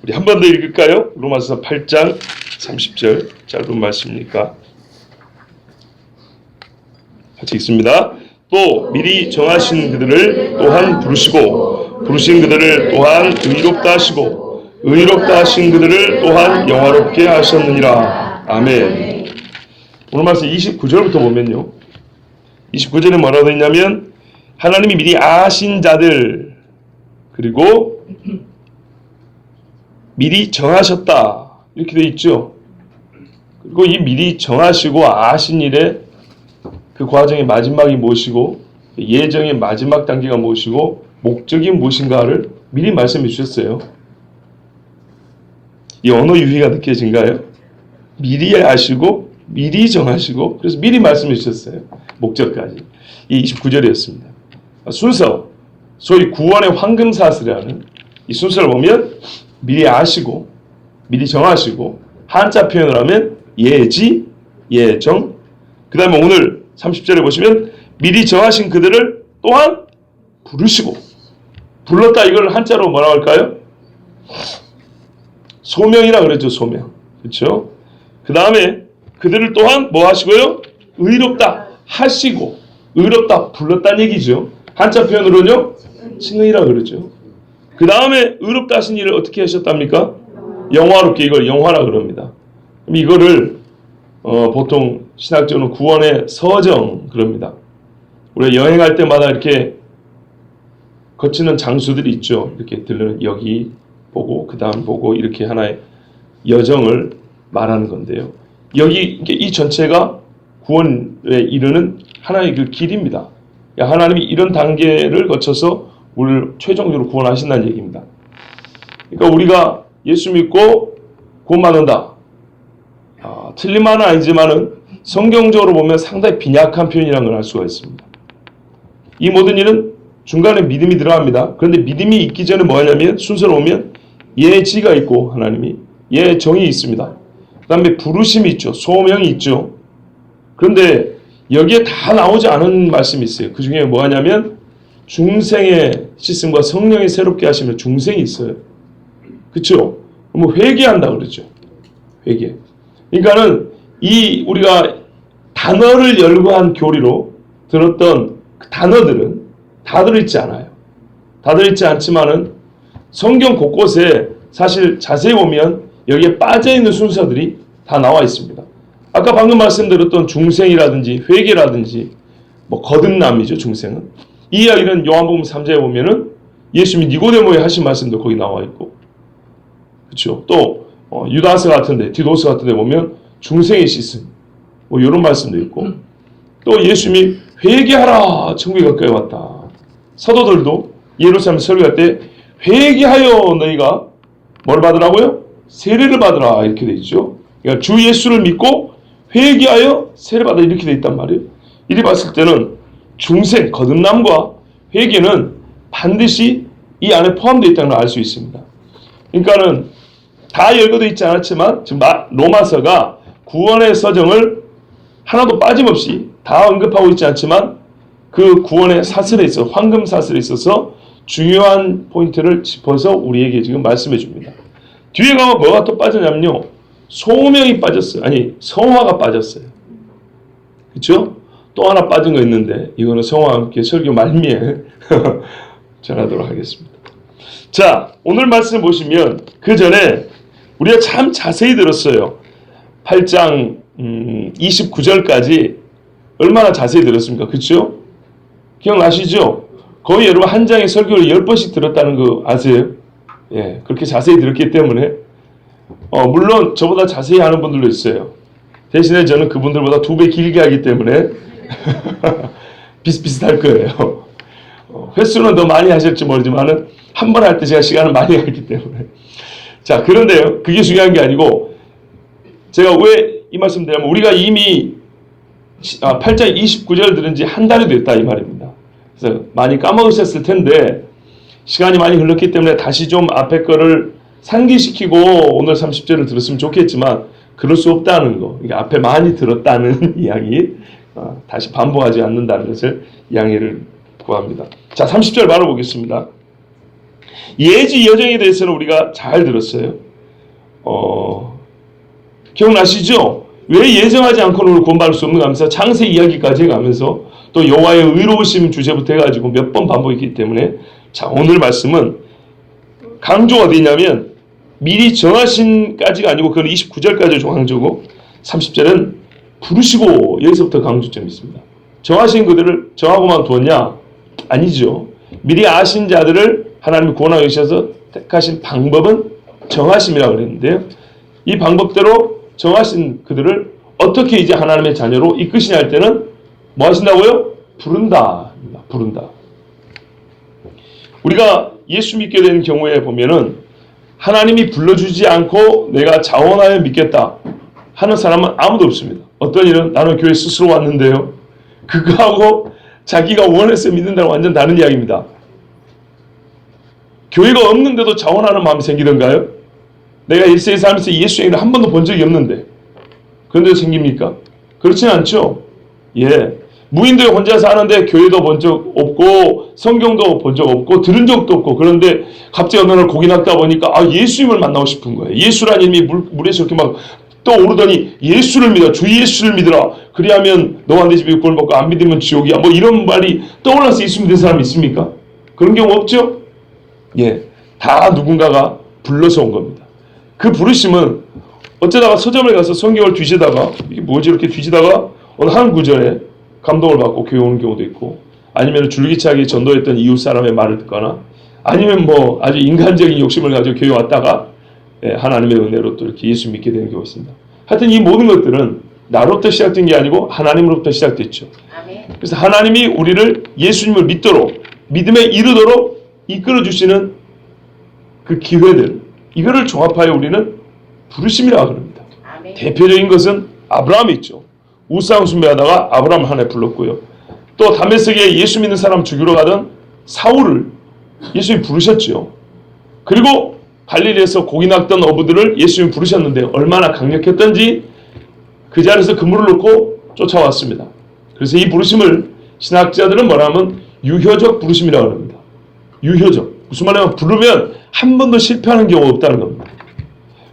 우리 한 번 더 읽을까요? 로마서 8장 30절 짧은 말씀이니까 같이 읽습니다. 또 미리 정하신 그들을 또한 부르시고 부르신 그들을 또한 의롭다 하시고 의롭다 하신 그들을 또한 영화롭게 하셨느니라. 아멘. 오늘 말씀 29절부터 보면요, 29절에 뭐라고 되어 있냐면 하나님이 미리 아신 자들, 그리고 미리 정하셨다 이렇게 되어 있죠. 그리고 이 미리 정하시고 아신 일에 그 과정의 마지막이 무엇이고 예정의 마지막 단계가 무엇이고 목적이 무엇인가를 미리 말씀해 주셨어요. 이 언어 유희가 느껴진가요? 미리 아시고 미리 정하시고 그래서 미리 말씀해 주셨어요. 목적까지. 이 29절이었습니다. 순서, 소위 구원의 황금사슬이라는 이 순서를 보면 미리 아시고 미리 정하시고 한자 표현을 하면 예지, 예정, 그 다음에 오늘 30절에 보시면 미리 정하신 그들을 또한 부르시고, 불렀다 이걸 한자로 뭐라고 할까요? 소명이라 그러죠. 소명. 그렇죠? 그 다음에 그들을 또한 뭐 하시고요? 의롭다 하시고, 의롭다 불렀다는 얘기죠. 한자 표현으로는요 칭의라 그러죠. 그 다음에 의롭다 하신 일을 어떻게 하셨답니까? 영화롭게, 이걸 영화라 그럽니다. 그럼 이거를 보통 신학적으로 구원의 서정 그럽니다. 우리가 여행할 때마다 이렇게 거치는 장소들이 있죠. 이렇게 들르는 여기 보고 그 다음 보고 이렇게 하나의 여정을 말하는 건데요. 여기 이 전체가 구원에 이르는 하나의 그 길입니다. 하나님이 이런 단계를 거쳐서 우리를 최종적으로 구원하신다는 얘기입니다. 그러니까 우리가 예수 믿고 구원받는다. 틀린 말은 아니지만은 성경적으로 보면 상당히 빈약한 표현이라는 걸 알 수가 있습니다. 이 모든 일은 중간에 믿음이 들어갑니다. 그런데 믿음이 있기 전에 뭐 하냐면 순서로 보면 예지가 있고 하나님이 예정이 있습니다. 그 다음에 부르심이 있죠. 소명이 있죠. 그런데 여기에 다 나오지 않은 말씀이 있어요. 그 중에 뭐 하냐면 중생의 시스템과 성령이 새롭게 하시면 중생이 있어요. 그렇죠? 뭐 회개한다 그러죠. 회개. 그러니까는 이 우리가 단어를 열거한 교리로 들었던 그 단어들은 다 들어있지 않아요. 다 들어있지 않지만은 성경 곳곳에 사실 자세히 보면 여기에 빠져있는 순서들이 다 나와 있습니다. 아까 방금 말씀드렸던 중생이라든지 회개라든지 뭐 거듭남이죠. 중생은. 이 이야기는 요한복음 3장에 보면은 예수님이 니고데모에 하신 말씀도 거기 나와 있고, 그렇죠. 또 유다서 같은데, 디도서 같은데 보면 중생의 시스템, 뭐 이런 말씀도 있고, 또 예수님이 회개하라, 천국이 가까이 왔다. 사도들도 예루살렘 설교할 때 회개하여 너희가 뭘 받으라고요? 세례를 받으라 이렇게 돼 있죠. 그러니까 주 예수를 믿고 회개하여 세례 받아 이렇게 돼 있단 말이에요. 이리 봤을 때는 중생, 거듭남과 회개는 반드시 이 안에 포함되어 있다는 걸 알 수 있습니다. 그러니까는 다 열거되어 있지 않았지만 지금 로마서가 구원의 서정을 하나도 빠짐없이 다 언급하고 있지 않지만 그 구원의 사슬에 있어, 황금 사슬에 있어서 중요한 포인트를 짚어서 우리에게 지금 말씀해 줍니다. 뒤에 가면 뭐가 또 빠졌냐면요, 소명이 빠졌어요. 아니, 성화가 빠졌어요. 그렇죠? 또 하나 빠진 거 있는데 이거는 성화와 함께 설교 말미에 전하도록 하겠습니다. 자, 오늘 말씀 보시면 그 전에 우리가 참 자세히 들었어요. 8장 29절까지 얼마나 자세히 들었습니까? 그렇죠? 기억나시죠? 거의 여러분 한 장의 설교를 10번씩 들었다는 거 아세요? 예, 그렇게 자세히 들었기 때문에 물론 저보다 자세히 하는 분들도 있어요. 대신에 저는 그분들보다 2배 길게 하기 때문에 비슷비슷할 거예요. 횟수는 더 많이 하실지 모르지만은 한 번 할 때 제가 시간을 많이 했기 때문에. 자, 그런데요, 그게 중요한 게 아니고 제가 왜 이 말씀 드리냐면 우리가 이미 8장 29절 들은 지 한 달이 됐다 이 말입니다. 그래서 많이 까먹으셨을 텐데 시간이 많이 흘렀기 때문에 다시 좀 앞에 거를 상기시키고 오늘 30절을 들었으면 좋겠지만 그럴 수 없다는 거, 그러니까 앞에 많이 들었다는 이야기, 다시 반복하지 않는다는 것을 양해를 구합니다. 자, 30절 바로 보겠습니다. 예지 여정에 대해서는 우리가 잘 들었어요. 기억나시죠? 왜 예정하지 않고는 구원받을 수 없는가 하면서 창세 이야기까지 가면서 또 여호와의 의로우심 주제부터 해가지고 몇 번 반복했기 때문에, 자, 오늘 말씀은 강조가 어디 있냐면 미리 정하신까지가 아니고 그건 29절까지 강조고 30절은 부르시고, 여기서부터 강조점이 있습니다. 정하신 그들을 정하고만 두었냐? 아니죠. 미리 아신 자들을 하나님이 구원하기 위해서 택하신 방법은 정하심이라고 그랬는데요. 이 방법대로 정하신 그들을 어떻게 이제 하나님의 자녀로 이끄시냐 할 때는 뭐 하신다고요? 부른다. 부른다. 우리가 예수 믿게 된 경우에 보면은 하나님이 불러주지 않고 내가 자원하여 믿겠다 하는 사람은 아무도 없습니다. 어떤 일은 나는 교회 스스로 왔는데요. 그거하고 자기가 원해서 믿는다는 완전 다른 이야기입니다. 교회가 없는데도 자원하는 마음이 생기던가요? 내가 일생에 살면서 예수 얘기를 한 번도 본 적이 없는데 그런데 생깁니까? 그렇지는 않죠. 예, 무인도에 혼자 사는데 교회도 본 적 없고 성경도 본 적 없고 들은 적도 없고, 그런데 갑자기 어느 날 고기 낚다 보니까 예수님을 만나고 싶은 거예요. 예수라는 이름이 물에서 이렇게 막 떠오르더니 예수를 믿어, 주 예수를 믿으라. 그리하면 너와 내 집이 구원을 받고 안 믿으면 지옥이야. 뭐 이런 말이 떠올라서 예수 믿는 사람이 있습니까? 그런 경우 없죠? 예, 다 누군가가 불러서 온 겁니다. 그 부르심은 어쩌다가 서점에 가서 성경을 뒤지다가 이게 뭐지 이렇게 뒤지다가 어느 한 구절에 감동을 받고 교회 오는 경우도 있고, 아니면 줄기차게 전도했던 이웃 사람의 말을 듣거나, 아니면 뭐 아주 인간적인 욕심을 가지고 교회 왔다가 하나님의 은혜로 또 이렇게 예수 믿게 되는 경우가 있습니다. 하여튼 이 모든 것들은 나로부터 시작된 게 아니고 하나님으로부터 시작됐죠. 그래서 하나님이 우리를 예수님을 믿도록, 믿음에 이르도록 이끌어 주시는 그 기회들, 이거를 종합하여 우리는 부르심이라고 합니다. 대표적인 것은 아브라함이 있죠. 우상 숭배하다가 아브라함 하나에 불렀고요. 또 다메섹에 예수 믿는 사람 죽이러 가던 사울을 예수님이 부르셨죠. 그리고 갈릴리에서 고기 낚던 어부들을 예수님이 부르셨는데 얼마나 강력했던지 그 자리에서 그물을 놓고 쫓아왔습니다. 그래서 이 부르심을 신학자들은 뭐라 하면 유효적 부르심이라고 합니다. 유효적. 무슨 말이냐면 부르면 한 번도 실패하는 경우가 없다는 겁니다.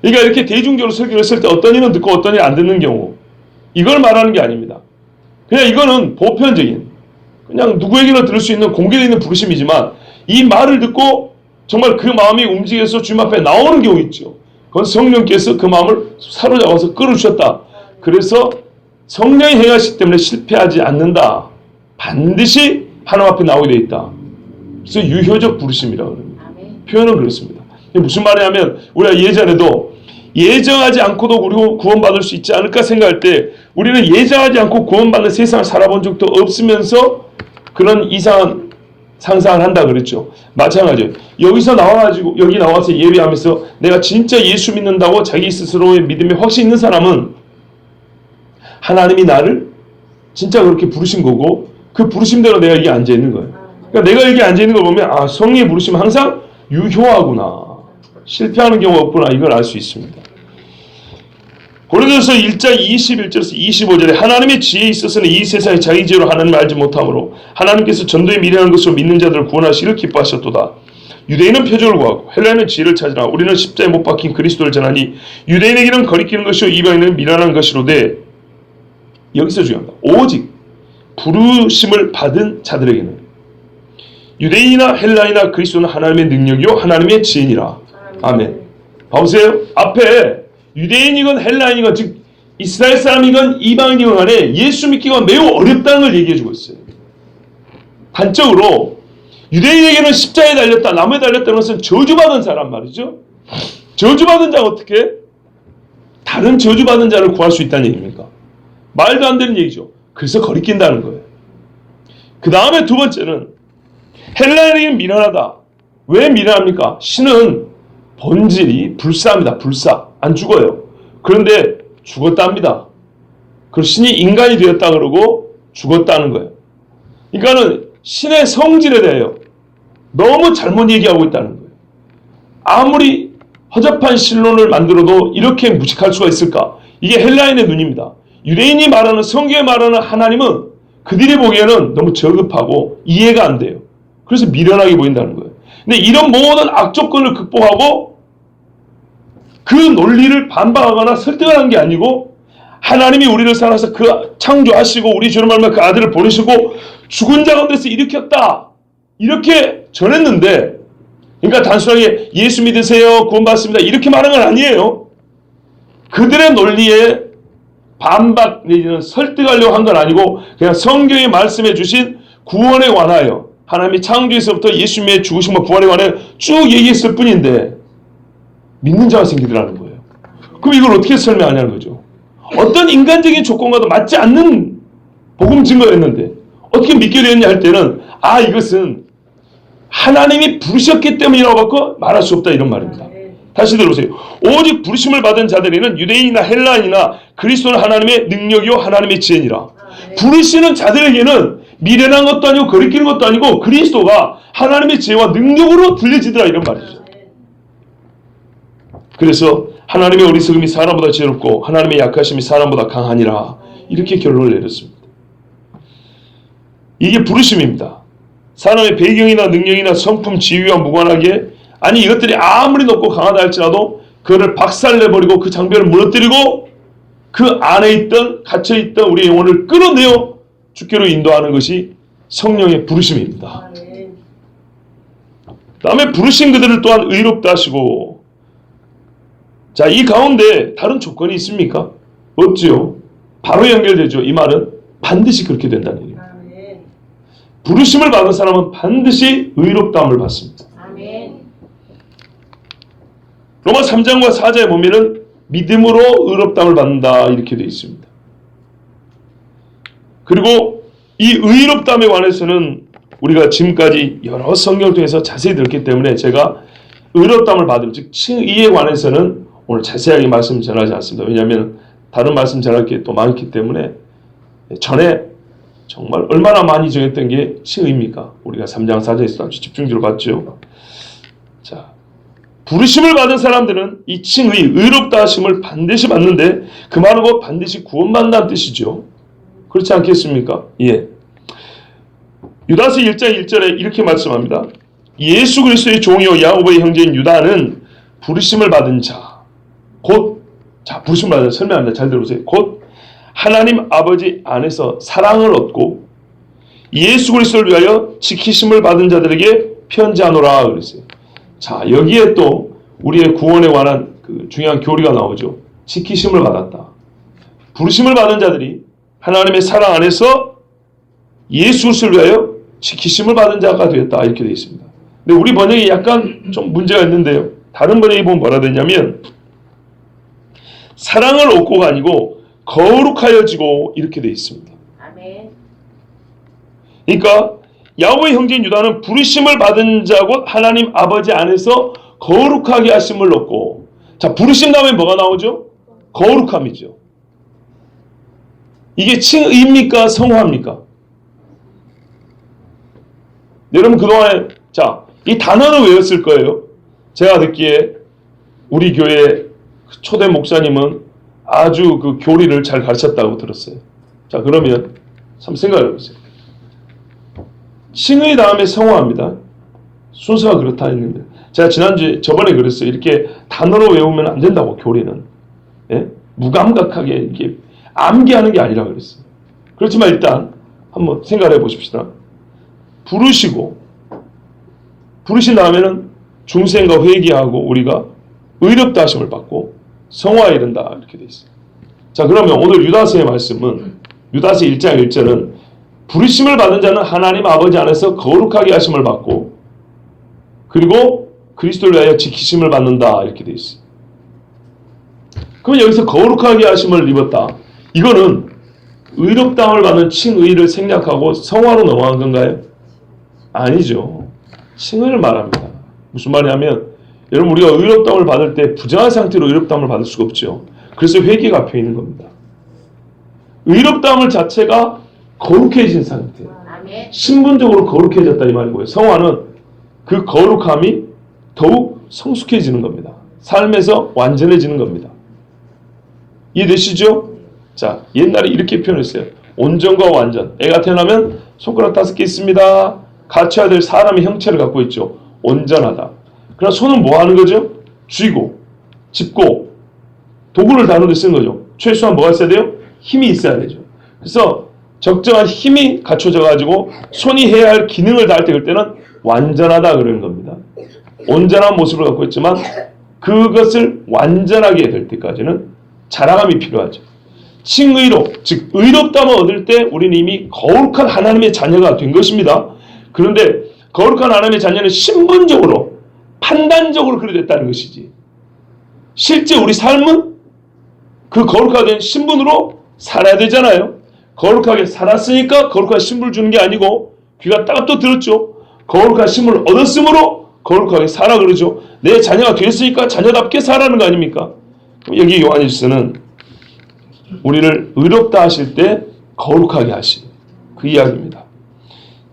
그러니까 이렇게 대중적으로 설교를 했을 때 어떤 이는 듣고 어떤 이는 안 듣는 경우, 이걸 말하는 게 아닙니다. 그냥 이거는 보편적인, 그냥 누구에게나 들을 수 있는 공개되어 있는 부르심이지만 이 말을 듣고 정말 그 마음이 움직여서 주님 앞에 나오는 경우 있죠. 그건 성령께서 그 마음을 사로잡아서 끌어주셨다. 그래서 성령이 행하시기 때문에 실패하지 않는다. 반드시 하나님 앞에 나오게 되어 있다. 그래서 유효적 부르심이라고 합니다. 표현은 그렇습니다. 무슨 말이냐면 우리가 예전에도 예정하지 않고도 우리가 구원받을 수 있지 않을까 생각할 때 우리는 예정하지 않고 구원받는 세상을 살아본 적도 없으면서 그런 이상한 상상을 한다 그랬죠. 마찬가지예요. 여기서 나와가지고 여기 나와서 예배하면서 내가 진짜 예수 믿는다고 자기 스스로의 믿음에 확신 있는 사람은 하나님이 나를 진짜 그렇게 부르신 거고 그 부르심대로 내가 여기 앉아 있는 거예요. 그러니까 내가 여기 앉아 있는 걸 보면 성령의 부르심은 항상 유효하구나. 실패하는 경우가 없구나. 이걸 알 수 있습니다. 고린도서 1장 21절에서 25절에 하나님의 지혜에 있어서는 이 세상에 자기 지혜로 하나님을 알지 못하므로 하나님께서 전도에 미련한 것으로 믿는 자들을 구원하시기를 기뻐하셨도다. 유대인은 표적을 구하고 헬라인은 지혜를 찾으나 우리는 십자가에 못 박힌 그리스도를 전하니 유대인에게는 거리끼는 것이요 이방인에게는 미련한 것이로되, 여기서 중요합니다. 오직 부르심을 받은 자들에게는, 유대인이나 헬라인이나 그리스도는 하나님의 능력이요 하나님의 지혜니라. 아멘. 봐보세요. 앞에 유대인이건 헬라인이건 즉 이스라엘 사람이건 이방인이건 간에 예수 믿기가 매우 어렵다는 걸 얘기해주고 있어요. 단적으로 유대인에게는 십자가에 달렸다, 나무에 달렸다는 것은 저주받은 사람 말이죠. 저주받은 자가 어떻게 다른 저주받은 자를 구할 수 있다는 얘기입니까? 말도 안 되는 얘기죠. 그래서 거리낀다는 거예요. 그 다음에 두 번째는 헬라인에게는 미련하다. 왜 미련합니까? 신은 본질이 불사합니다. 불사. 안 죽어요. 그런데 죽었답니다. 그 신이 인간이 되었다 그러고 죽었다는 거예요. 그러니까는 신의 성질에 대하여 너무 잘못 얘기하고 있다는 거예요. 아무리 허접한 신론을 만들어도 이렇게 무식할 수가 있을까? 이게 헬라인의 눈입니다. 유대인이 말하는, 성경에 말하는 하나님은 그들이 보기에는 너무 저급하고 이해가 안 돼요. 그래서 미련하게 보인다는 거예요. 근데 이런 모든 악조건을 극복하고 그 논리를 반박하거나 설득하는 게 아니고 하나님이 우리를 사랑해서 그 창조하시고 우리 주님 말며 그 아들을 보내시고 죽은 자 가운데서 일으켰다. 이렇게 전했는데 그러니까 단순하게 예수 믿으세요. 구원받습니다. 이렇게 말한 건 아니에요. 그들의 논리에 반박 내지는 설득하려고 한 건 아니고 그냥 성경이 말씀해 주신 구원에 관하여 하나님이 창조에서부터 예수님의 죽으심과 부활에 관하여 쭉 얘기했을 뿐인데 믿는 자가 생기더라는 거예요. 그럼 이걸 어떻게 설명하냐는 거죠. 어떤 인간적인 조건과도 맞지 않는 복음 증거였는데 어떻게 믿게 되었냐 할 때는 이것은 하나님이 부르셨기 때문이라고 갖고 말할 수 없다 이런 말입니다. 다시 들어보세요. 오직 부르심을 받은 자들에게는 유대인이나 헬라인이나 그리스도는 하나님의 능력이요 하나님의 지혜니라. 부르시는 자들에게는 미련한 것도 아니고 거리끼는 것도 아니고 그리스도가 하나님의 지혜와 능력으로 들려지더라 이런 말이죠. 그래서 하나님의 어리석음이 사람보다 지혜롭고 하나님의 약하심이 사람보다 강하니라 이렇게 결론을 내렸습니다. 이게 부르심입니다. 사람의 배경이나 능력이나 성품, 지위와 무관하게 아니 이것들이 아무리 높고 강하다 할지라도 그거를 박살내버리고 그 장벽을 무너뜨리고 그 안에 있던 갇혀있던 우리의 영혼을 끌어내어 주께로 인도하는 것이 성령의 부르심입니다. 다음에 부르신 그들을 또한 의롭다 하시고 자, 이 가운데 다른 조건이 있습니까? 없지요. 바로 연결되죠. 이 말은 반드시 그렇게 된다는 얘기입니다. 부르심을 받은 사람은 반드시 의롭다함을 받습니다. 로마 3장과 4장에 보면은 믿음으로 의롭다함을 받는다 이렇게 되어 있습니다. 그리고 이 의롭다함에 관해서는 우리가 지금까지 여러 성경을 통해서 자세히 들었기 때문에 제가 의롭다함을 받을 즉 칭의에 관해서는 오늘 자세하게 말씀 전하지 않습니다. 왜냐하면 다른 말씀 전할 게 또 많기 때문에 전에 정말 얼마나 많이 정했던 게 칭의입니까? 우리가 3장 4장에서 아주 집중적으로 봤죠. 자, 부르심을 받은 사람들은 이 칭의, 의롭다 하심을 반드시 받는데 그 말은 곧 반드시 구원받는다는 뜻이죠. 그렇지 않겠습니까? 예. 유다서 1장 1절에 이렇게 말씀합니다. 예수 그리스도의 종이요 야고보의 형제인 유다는 부르심을 받은 자, 곧 부르심을 받은 자 설명합니다. 잘 들어보세요. 곧 하나님 아버지 안에서 사랑을 얻고 예수 그리스도를 위하여 지키심을 받은 자들에게 편지하노라 그랬어요. 자, 여기에 또 우리의 구원에 관한 그 중요한 교리가 나오죠. 지키심을 받았다. 부르심을 받은 자들이 하나님의 사랑 안에서 예수 그리스도를 위하여 지키심을 받은 자가 되었다 이렇게 되어 있습니다. 근데 우리 번역이 약간 좀 문제가 있는데요. 다른 번역이 보면 뭐라 되냐면 사랑을 얻고가 아니고 거룩하여지고 이렇게 되어 있습니다. 아멘. 그러니까 야고보의 형제인 유다는 부르심을 받은 자고 하나님 아버지 안에서 거룩하게 하심을 얻고 자 부르심 다음에 뭐가 나오죠? 거룩함이죠. 이게 칭의입니까? 성화입니까? 여러분 그동안에 이 단어는 외웠을 거예요. 제가 듣기에 우리 교회 초대 목사님은 아주 그 교리를 잘 가르쳤다고 들었어요. 자 그러면 한번 생각해 보세요. 칭의 다음에 성화입니다. 순서가 그렇다 했는데 제가 저번에 그랬어요. 이렇게 단어로 외우면 안 된다고 교리는. 예? 무감각하게 이렇게 암기하는 게 아니라 그랬어요. 그렇지만 일단 한번 생각해 보십시다. 부르신 다음에는 중생과 회개하고 우리가 의롭다 하심을 받고 성화에 이른다 이렇게 돼 있어요. 자 그러면 오늘 유다서의 말씀은 유다서 1장 1절은 부르심을 받은 자는 하나님 아버지 안에서 거룩하게 하심을 받고 그리고 그리스도를 위하여 지키심을 받는다 이렇게 돼 있어요. 그러면 여기서 거룩하게 하심을 입었다. 이거는 의롭다함을 받는 칭의를 생략하고 성화로 넘어간 건가요? 아니죠. 칭의를 말합니다. 무슨 말이냐면 여러분 우리가 의롭다함을 받을 때 부정한 상태로 의롭다함을 받을 수가 없죠. 그래서 회개가 앞에 있는 겁니다. 의롭다함을 자체가 거룩해진 상태. 신분적으로 거룩해졌다 이 말이고요. 성화는 그 거룩함이 더욱 성숙해지는 겁니다. 삶에서 완전해지는 겁니다. 이해되시죠? 자, 옛날에 이렇게 표현했어요. 온전과 완전. 애가 태어나면 손가락 5개 있습니다. 갖춰야 될 사람의 형체를 갖고 있죠. 온전하다. 그러나 손은 뭐 하는 거죠? 쥐고, 짚고, 도구를 다루는 데 쓰는 거죠. 최소한 뭐가 있어야 돼요? 힘이 있어야 되죠. 그래서 적정한 힘이 갖춰져 가지고 손이 해야 할 기능을 다할 때 그때는 완전하다 그러는 겁니다. 온전한 모습을 갖고 있지만 그것을 완전하게 될 때까지는 자라감이 필요하죠. 칭의롭, 즉 의롭다만 얻을 때 우리는 이미 거룩한 하나님의 자녀가 된 것입니다. 그런데 거룩한 하나님의 자녀는 신분적으로, 판단적으로 그래 됐다는 것이지, 실제 우리 삶은 그 거룩하게 신분으로 살아야 되잖아요. 거룩하게 살았으니까 거룩한 신분을 주는 게 아니고, 귀가 따갑도 들었죠. 거룩한 신분을 얻었으므로 거룩하게 살아 그러죠. 내 자녀가 되었으니까 자녀답게 살아는 거 아닙니까? 여기 요한일서는 우리를 의롭다 하실 때 거룩하게 하신 그 이야기입니다.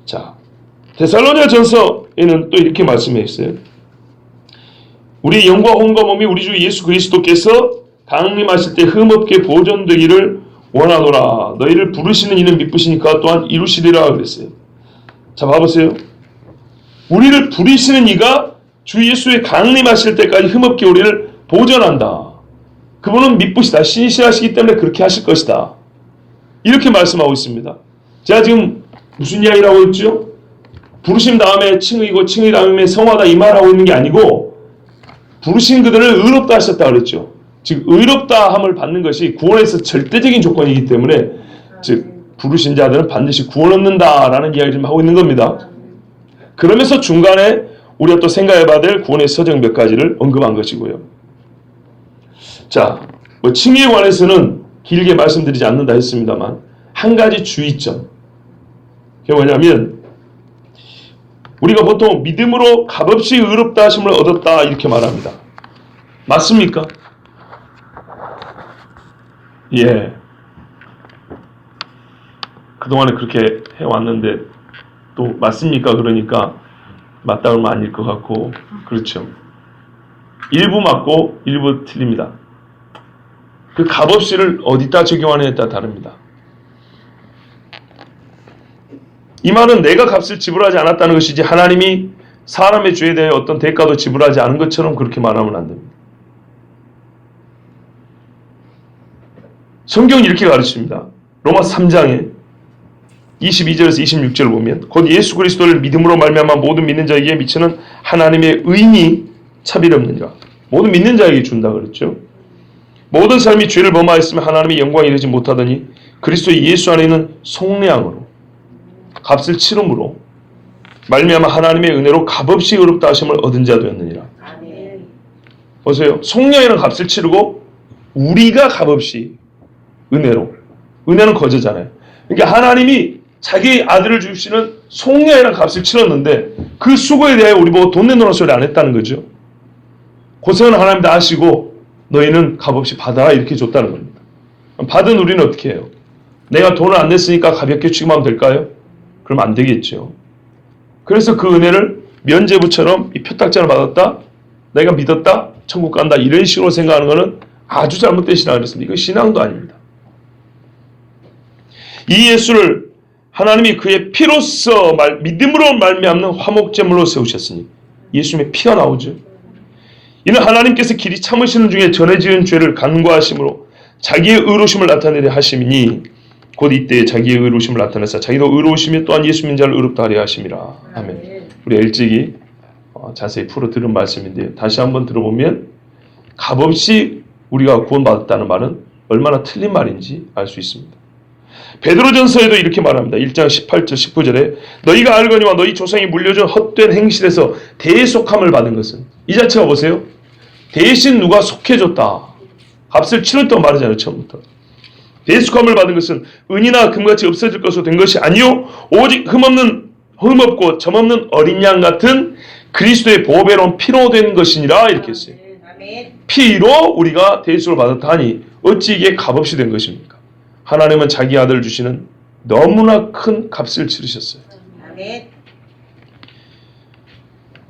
자, 데살로니가 전서에는 또 이렇게 말씀해 있어요. 우리 영과 혼과 몸이 우리 주 예수 그리스도께서 강림하실 때 흠없게 보존되기를 원하노라. 너희를 부르시는 이는 미쁘시니까 또한 이루시리라 그랬어요. 자, 봐보세요. 우리를 부르시는 이가 주 예수의 강림하실 때까지 흠없게 우리를 보존한다. 그분은 미쁘시다. 신실하시기 때문에 그렇게 하실 것이다. 이렇게 말씀하고 있습니다. 제가 지금 무슨 이야기를 하고 있죠? 부르심 다음에 칭의고 칭의 다음에 성화다 이 말하고 있는 게 아니고, 부르신 그들을 의롭다 하셨다 그랬죠. 즉 의롭다 함을 받는 것이 구원에서 절대적인 조건이기 때문에, 즉 부르신 자들은 반드시 구원 얻는다라는 이야기를 좀 하고 있는 겁니다. 그러면서 중간에 우리가 또 생각해봐야 될 구원의 서적 몇 가지를 언급한 것이고요. 자, 칭의에 관해서는 길게 말씀드리지 않는다 했습니다만 한 가지 주의점, 그게 뭐냐면 우리가 보통 믿음으로 값없이 의롭다 하심을 얻었다 이렇게 말합니다. 맞습니까? 예. 그동안에 그렇게 해왔는데 또 맞습니까? 그러니까 맞다 그러면 아닐 것 같고, 그렇죠. 일부 맞고 일부 틀립니다. 그 값없이를 어디다 적용하느냐에 따라 다릅니다. 이 말은 내가 값을 지불하지 않았다는 것이지 하나님이 사람의 죄에 대해 어떤 대가도 지불하지 않은 것처럼 그렇게 말하면 안 됩니다. 성경이 이렇게 가르칩니다. 로마서 3장에 22절에서 26절을 보면 곧 예수 그리스도를 믿음으로 말미암아 모든 믿는 자에게 미치는 하나님의 의인이 차별 없느니라. 모든 믿는 자에게 준다 그랬죠. 모든 사람이 죄를 범하였으면 하나님의 영광에 이르지 못하더니 그리스도 예수 안에 있는 속량으로 값을 치름으로 말미암아 하나님의 은혜로 값없이 의롭다 하심을 얻은 자 되었느니라. 보세요. 속량이라는 값을 치르고 우리가 값없이 은혜로, 은혜는 거저잖아요. 그러니까 하나님이 자기 아들을 주시는 속량이라는 값을 치렀는데 그 수고에 대해 우리 보고 돈 내놓으라는 소리 안 했다는 거죠. 고생은 하나님 다 하시고 너희는 값없이 받아라 이렇게 줬다는 겁니다. 받은 우리는 어떻게 해요? 내가 돈을 안 냈으니까 가볍게 취급하면 될까요? 그럼 안 되겠죠. 그래서 그 은혜를 면죄부처럼 이 표딱장을 받았다, 내가 믿었다, 천국 간다 이런 식으로 생각하는 것은 아주 잘못된 신앙을 했습니다. 이건 신앙도 아닙니다. 이 예수를 하나님이 그의 피로써 믿음으로 말미암는 화목제물로 세우셨으니 예수님의 피가 나오죠. 이는 하나님께서 길이 참으시는 중에 전에 지은 죄를 간과하심으로 자기의 의로우심을 나타내려 하심이니 곧 이때에 자기의 의로우심을 나타내사 자기도 의로우시며 또한 예수 믿는 자를 의롭다 하려 하심이라. 아멘. 우리 일찍이 자세히 풀어 들은 말씀인데요. 다시 한번 들어보면 값없이 우리가 구원받았다는 말은 얼마나 틀린 말인지 알 수 있습니다. 베드로전서에도 이렇게 말합니다. 1장 18절 19절에 너희가 알거니와 너희 조상이 물려준 헛된 행실에서 대속함을 받은 것은, 이 자체가 보세요. 대신 누가 속해줬다, 값을 치렀다고 말하잖아요. 처음부터. 대속함을 받은 것은 은이나 금같이 없어질 것으로 된 것이 아니요 오직 흠없고 점없는 어린 양 같은 그리스도의 보배로운 피로 된 것이니라 이렇게 했어요. 피로 우리가 대속을 받았다 하니 어찌 이게 값없이 된 것입니까? 하나님은 자기 아들을 주시는 너무나 큰 값을 치르셨어요.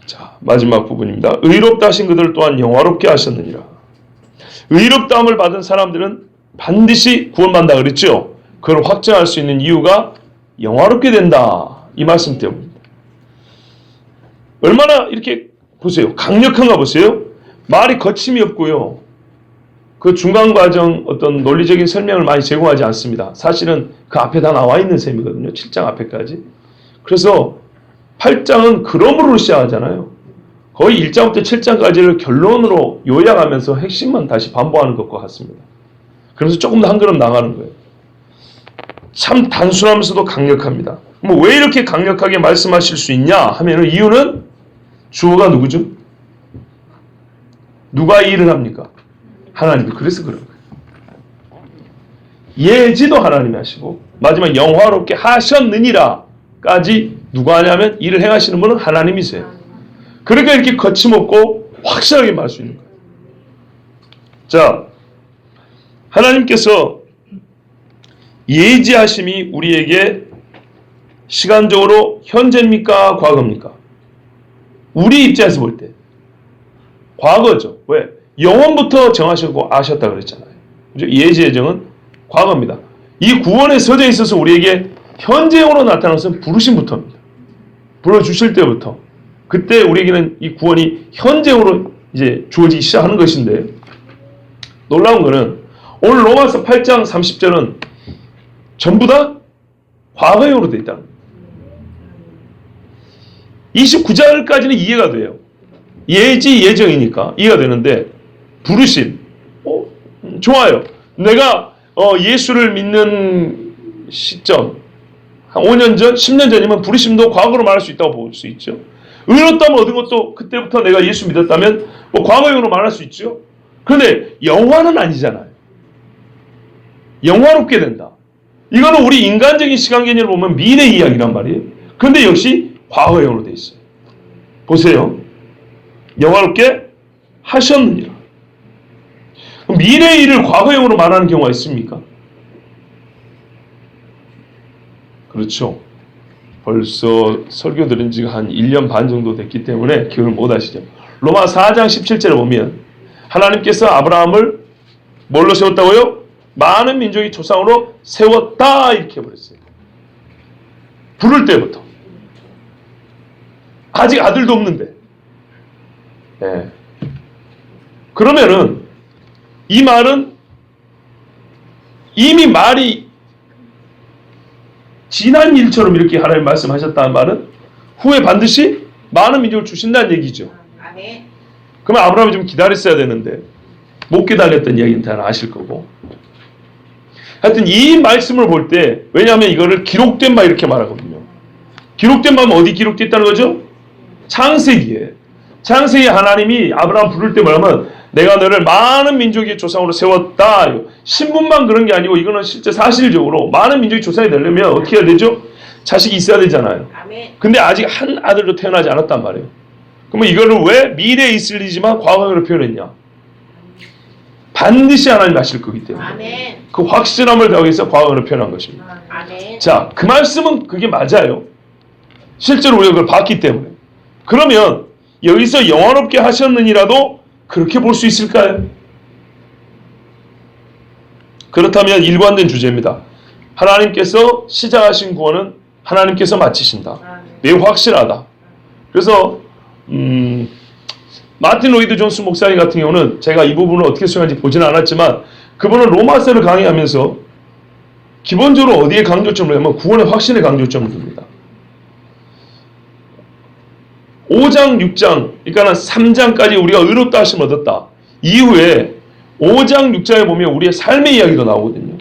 자, 마지막 부분입니다. 의롭다 하신 그들 또한 영화롭게 하셨느니라. 의롭다함을 받은 사람들은 반드시 구원받는다 그랬죠. 그걸 확정할 수 있는 이유가 영화롭게 된다 이 말씀 때문입니다. 얼마나 이렇게 보세요. 강력한가 보세요. 말이 거침이 없고요. 그 중간 과정 어떤 논리적인 설명을 많이 제공하지 않습니다. 사실은 그 앞에 다 나와 있는 셈이거든요. 7장 앞에까지. 그래서 8장은 그러므로 시작하잖아요. 거의 1장부터 7장까지를 결론으로 요약하면서 핵심만 다시 반복하는 것과 같습니다. 그래서 조금 더 한 걸음 나가는 거예요. 참 단순하면서도 강력합니다. 뭐 왜 이렇게 강력하게 말씀하실 수 있냐 하면은 이유는 주어가 누구죠? 누가 이 일을 합니까? 하나님이. 그래서 그런 거예요. 예지도 하나님이 하시고 마지막 영화롭게 하셨느니라까지 누가 하냐면 일을 행하시는 분은 하나님이세요. 그러니까 이렇게 거침없고 확실하게 말할 수 있는 거예요. 자, 하나님께서 예지하심이 우리에게 시간적으로 현재입니까? 과거입니까? 우리 입장에서 볼 때 과거죠. 왜? 영원부터 정하셨고 아셨다 그랬잖아요. 예지 예정은 과거입니다. 이 구원의 서정에 있어서 우리에게 현재형으로 나타나는 것은 부르심부터입니다. 불러주실 때부터. 그때 우리에게는 이 구원이 현재형으로 이제 주어지기 시작하는 것인데, 놀라운 것은 오늘 로마서 8장 30절은 전부 다 과거형으로 되어 있다는 거예요. 29절까지는 이해가 돼요. 예지 예정이니까 이해가 되는데, 부르심, 좋아요. 내가 예수를 믿는 시점 한 5년 전, 10년 전이면 부르심도 과거로 말할 수 있다고 볼 수 있죠. 의롭다면 얻은 것도 그때부터 내가 예수 믿었다면 뭐 과거형으로 말할 수 있죠. 그런데 영화는 아니잖아요. 영화롭게 된다. 이거는 우리 인간적인 시간 개념을 보면 미래 이야기란 말이에요. 그런데 역시 과거형으로 되어 있어요. 보세요. 영화롭게 하셨느니라. 미래의 일을 과거형으로 말하는 경우가 있습니까? 그렇죠. 벌써 설교 들은 지가 한 1년 반 정도 됐기 때문에 기억을 못 하시죠. 로마 4장 17절에 보면 하나님께서 아브라함을 뭘로 세웠다고요? 많은 민족의 조상으로 세웠다 이렇게 버렸어요. 부를 때부터. 아직 아들도 없는데. 네. 그러면은 이 말은 이미 말이 지난 일처럼 이렇게 하나님 말씀하셨다는 말은 후에 반드시 많은 민족을 주신다는 얘기죠. 그러면 아브라함이 좀 기다렸어야 되는데 못 기다렸던 이야기는 다 아실 거고. 하여튼 이 말씀을 볼 때, 왜냐하면 이거를 기록된 바 이렇게 말하거든요. 기록된 바는 어디 기록됐다는 거죠? 창세기에. 창세기에 하나님이 아브라함 부를 때 뭐냐면 내가 너를 많은 민족의 조상으로 세웠다. 신분만 그런 게 아니고 이거는 실제 사실적으로 많은 민족의 조상이 되려면 어떻게 해야 되죠? 자식이 있어야 되잖아요. 근데 아직 한 아들도 태어나지 않았단 말이에요. 그러면 이거를 왜 미래에 있을 일이지만 과거형으로 표현했냐? 반드시 하나님 하실 거기 때문에 그 확실함을 더하기 위해서 과거형으로 표현한 것입니다. 자, 그 말씀은 그게 맞아요. 실제로 우리가 그걸 봤기 때문에. 그러면 여기서 영원롭게 하셨느니라도 그렇게 볼 수 있을까요? 그렇다면 일관된 주제입니다. 하나님께서 시작하신 구원은 하나님께서 마치신다. 매우 확실하다. 그래서 마틴 로이드 존스 목사님 같은 경우는 제가 이 부분을 어떻게 수행하는지 보지는 않았지만 그분은 로마서를 강의하면서 기본적으로 어디에 강조점을 하면 구원의 확신에 강조점을 둡니다. 5장, 6장, 그러니까 3장까지 우리가 의롭다 하심을 얻었다. 이후에 5장, 6장에 보면 우리의 삶의 이야기도 나오거든요.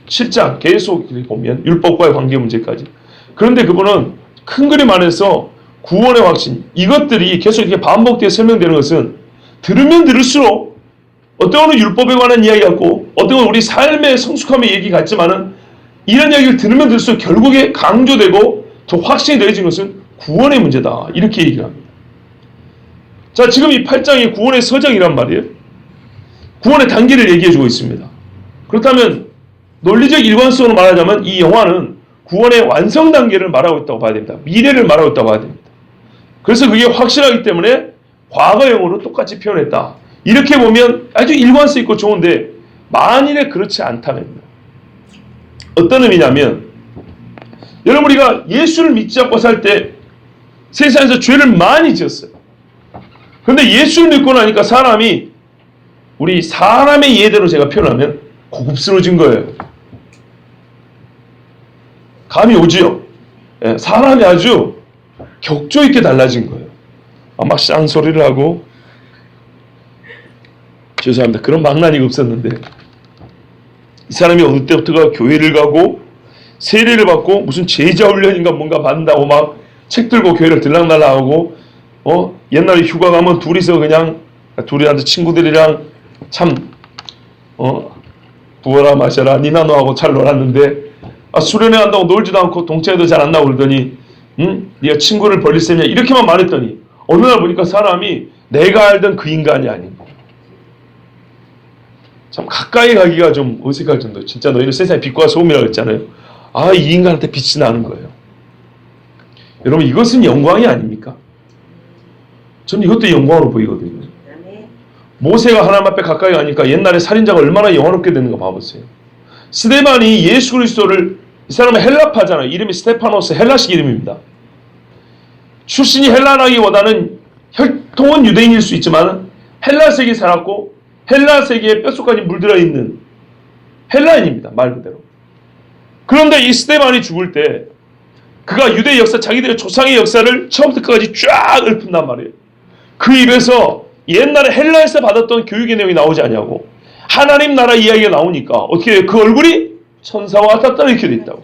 7장 계속 보면 율법과의 관계 문제까지. 그런데 그분은 큰 그림 안에서 구원의 확신, 이것들이 계속 이렇게 반복되어 설명되는 것은 들으면 들을수록 어떤 건 율법에 관한 이야기 같고 어떤 건 우리 삶의 성숙함의 얘기 같지만은 이런 이야기를 들으면 들을수록 결국에 강조되고 더 확신이 되어진 것은 구원의 문제다. 이렇게 얘기를 합니다. 자, 지금 이 8장이 구원의 서정이란 말이에요. 구원의 단계를 얘기해주고 있습니다. 그렇다면 논리적 일관성으로 말하자면 이 영화는 구원의 완성 단계를 말하고 있다고 봐야 됩니다. 미래를 말하고 있다고 봐야 됩니다. 그래서 그게 확실하기 때문에 과거형으로 똑같이 표현했다. 이렇게 보면 아주 일관성 있고 좋은데 만일에 그렇지 않다면 어떤 의미냐면 여러분 우리가 예수를 믿지 않고 살 때 세상에서 죄를 많이 지었어요. 그런데 예수를 믿고 나니까 사람이, 우리 사람의 예대로 제가 표현하면 고급스러워진 거예요. 감이 오지요? 예, 사람이 아주 격조 있게 달라진 거예요. 막 쌍소리를 하고, 죄송합니다. 그런 망나니가 없었는데, 이 사람이 어느 때부터가 교회를 가고 세례를 받고 무슨 제자 훈련인가 뭔가 받는다고 막 책 들고 교회를 들락날락하고, 옛날에 휴가 가면 둘이서 그냥 둘이한테 친구들이랑 참 부어라 마셔라 니나노하고 잘 놀았는데, 수련회 한다고 놀지도 않고 동창회도 잘 안 나오고 그러더니 네가 친구를 버릴 셈이냐 이렇게만 말했더니 어느 날 보니까 사람이 내가 알던 그 인간이 아닌 거예요. 참 가까이 가기가 좀 어색할 정도. 진짜 너희는 세상의 빛과 소금이라고 했잖아요. 이 인간한테 빛이 나는 거예요. 여러분, 이것은 영광이 아닙니까? 저는 이것도 영광으로 보이거든요. 모세가 하나님 앞에 가까이 가니까 옛날에 살인자가 얼마나 영화롭게 되는가 봐보세요. 스데반이 예수 그리스도를, 이 사람은 헬라파잖아요. 이름이 스테파노스, 헬라식 이름입니다. 출신이 헬라라기보다는 혈통은 유대인일 수 있지만 헬라 세계에 살았고 헬라 세계에 뼛속까지 물들어 있는 헬라인입니다. 말 그대로. 그런데 이 스데반이 죽을 때 그가 유대 역사, 자기들의 조상의 역사를 처음부터 끝까지 쫙 읊은단 말이에요. 그 입에서 옛날에 헬라에서 받았던 교육의 내용이 나오지 않냐고. 하나님 나라 이야기가 나오니까 어떻게 해요? 그 얼굴이 천사와 같았다 이렇게 돼 있다고.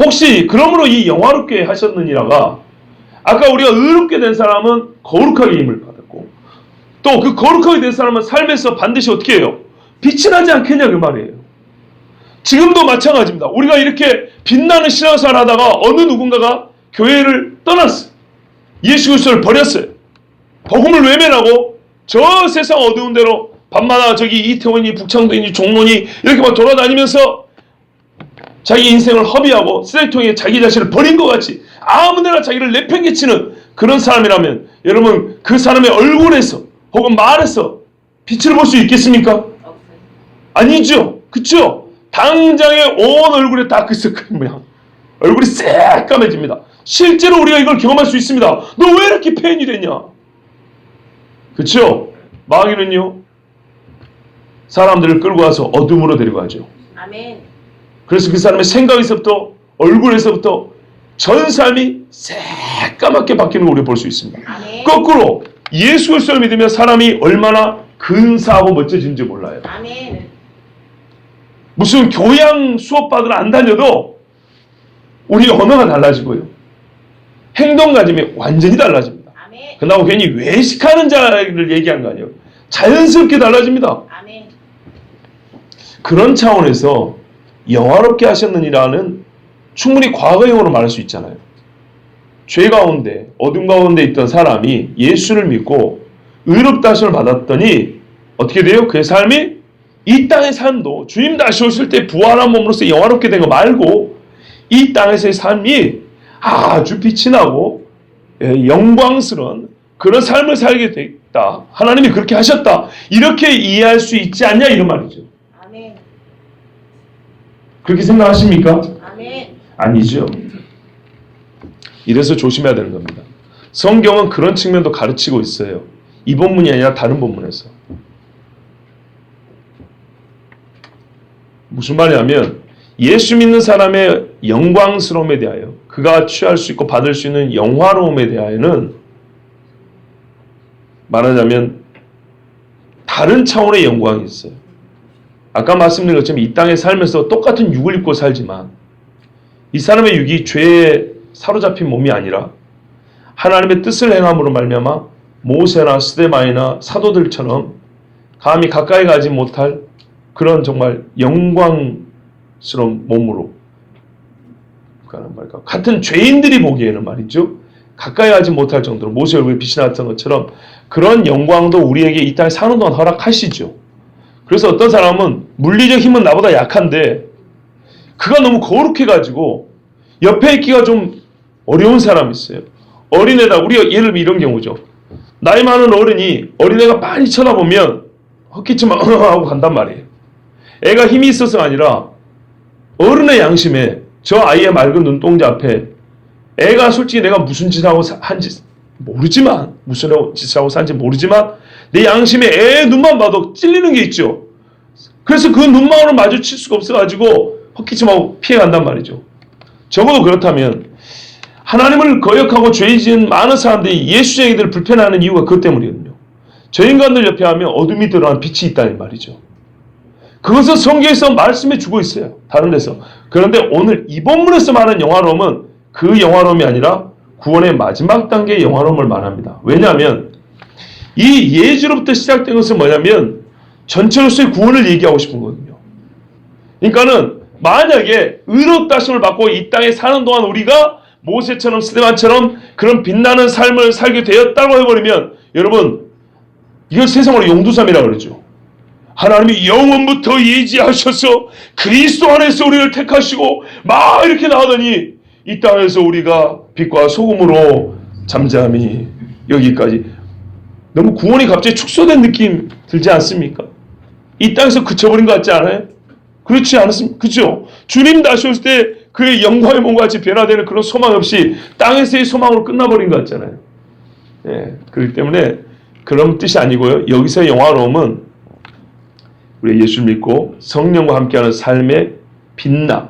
혹시 그러므로 이 영화롭게 하셨느니라가, 아까 우리가 의롭게 된 사람은 거룩하게 힘을 받았고, 또 그 거룩하게 된 사람은 삶에서 반드시 어떻게 해요? 빛이 나지 않겠냐 그 말이에요. 지금도 마찬가지입니다. 우리가 이렇게 빛나는 신앙생활 하다가 어느 누군가가 교회를 떠났어요. 예수 그리스도를 버렸어요. 복음을 외면하고 저 세상 어두운 데로 밤마다 저기 이태원이 북창동이 종로니 이렇게 막 돌아다니면서 자기 인생을 허비하고 쓰레기통에 자기 자신을 버린 것 같이 아무데나 자기를 내팽개치는 그런 사람이라면, 여러분 그 사람의 얼굴에서 혹은 말에서 빛을 볼 수 있겠습니까? 아니죠. 그쵸? 당장에 온 얼굴에 다크서클 모양, 얼굴이 새까매집니다. 실제로 우리가 이걸 경험할 수 있습니다. 너 왜 이렇게 폐인이 됐냐? 그쵸? 마귀는요, 사람들을 끌고 와서 어둠으로 데리고 가죠. 아멘. 그래서 그 사람의 생각에서부터 얼굴에서부터 전 삶이 새까맣게 바뀌는 걸 우리가 볼 수 있습니다. 아멘. 거꾸로 예수 그리스도를 믿으면 사람이 얼마나 근사하고 멋져진지 몰라요. 아멘. 무슨 교양 수업 받으러 안 다녀도 우리 언어가 달라지고요. 행동가짐이 완전히 달라집니다. 아멘. 그나마 괜히 외식하는 자를 얘기한 거 아니에요. 자연스럽게 달라집니다. 아멘. 그런 차원에서 영화롭게 하셨느니라는 충분히 과거형으로 말할 수 있잖아요. 죄 가운데, 어둠 가운데 있던 사람이 예수를 믿고 의롭다 하심을 받았더니 어떻게 돼요? 그의 삶이 이 땅의 삶도 주님 다시 오실 때 부활한 몸으로서 영화롭게 된 거 말고 이 땅에서의 삶이 아주 빛이 나고 영광스러운 그런 삶을 살게 됐다. 하나님이 그렇게 하셨다. 이렇게 이해할 수 있지 않냐 이런 말이죠. 아멘. 그렇게 생각하십니까? 아멘. 아니죠. 이래서 조심해야 되는 겁니다. 성경은 그런 측면도 가르치고 있어요. 이 본문이 아니라 다른 본문에서. 무슨 말이냐면 예수 믿는 사람의 영광스러움에 대하여, 그가 취할 수 있고 받을 수 있는 영화로움에 대하여는 말하자면 다른 차원의 영광이 있어요. 아까 말씀드린 것처럼 이 땅에 살면서 똑같은 육을 입고 살지만 이 사람의 육이 죄에 사로잡힌 몸이 아니라 하나님의 뜻을 행함으로 말미암아 모세나 스데반이나 사도들처럼 감히 가까이 가지 못할 그런 정말 영광스러운 몸으로, 같은 죄인들이 보기에는 말이죠, 가까이 가지 못할 정도로 모세 얼굴에 빛이 났던 것처럼 그런 영광도 우리에게 이 땅에 사는 동안 허락하시죠. 그래서 어떤 사람은 물리적 힘은 나보다 약한데 그가 너무 거룩해가지고 옆에 있기가 좀 어려운 사람이 있어요. 어린애다. 우리가 예를 들면 이런 경우죠. 나이 많은 어른이 어린애가 많이 쳐다보면 헛기침만 하고 간단 말이에요. 애가 힘이 있어서가 아니라 어른의 양심에 저 아이의 맑은 눈동자 앞에 애가 솔직히 내가 무슨 짓하고 한지 모르지만, 무슨 짓하고 산지 모르지만 내 양심에 애 눈만 봐도 찔리는 게 있죠. 그래서 그 눈망울을 마주칠 수가 없어가지고 헛기침하고 피해간단 말이죠. 적어도 그렇다면 하나님을 거역하고 죄 지은 많은 사람들이 예수쟁이들을 불편해하는 이유가 그것 때문이거든요. 저 인간들 옆에 하면 어둠이 드러난 빛이 있다는 말이죠. 그것은 성경에서 말씀해 주고 있어요. 다른 데서. 그런데 오늘 이 본문에서 말하는 영화로움은 그 영화로움이 아니라 구원의 마지막 단계의 영화로움을 말합니다. 왜냐하면 이 예지로부터 시작된 것은 뭐냐면 전체로서의 구원을 얘기하고 싶은 거거든요. 그러니까는 만약에 의롭다 하심을 받고 이 땅에 사는 동안 우리가 모세처럼 스데반처럼 그런 빛나는 삶을 살게 되었다고 해버리면 여러분 이걸 세상으로 용두삼이라고 그러죠. 하나님이 영원부터 예지하셔서 그리스도 안에서 우리를 택하시고 막 이렇게 나오더니 이 땅에서 우리가 빛과 소금으로 잠잠히 여기까지 너무 구원이 갑자기 축소된 느낌 들지 않습니까? 이 땅에서 그쳐버린 것 같지 않아요? 그렇지 않습니까? 그죠? 주님 다시 오실 때 그의 영광의 몸과 같이 변화되는 그런 소망 없이 땅에서의 소망으로 끝나버린 것 같잖아요. 예, 그렇기 때문에 그런 뜻이 아니고요. 여기서의 영화로움은 우리 예수를 믿고 성령과 함께하는 삶의 빛남,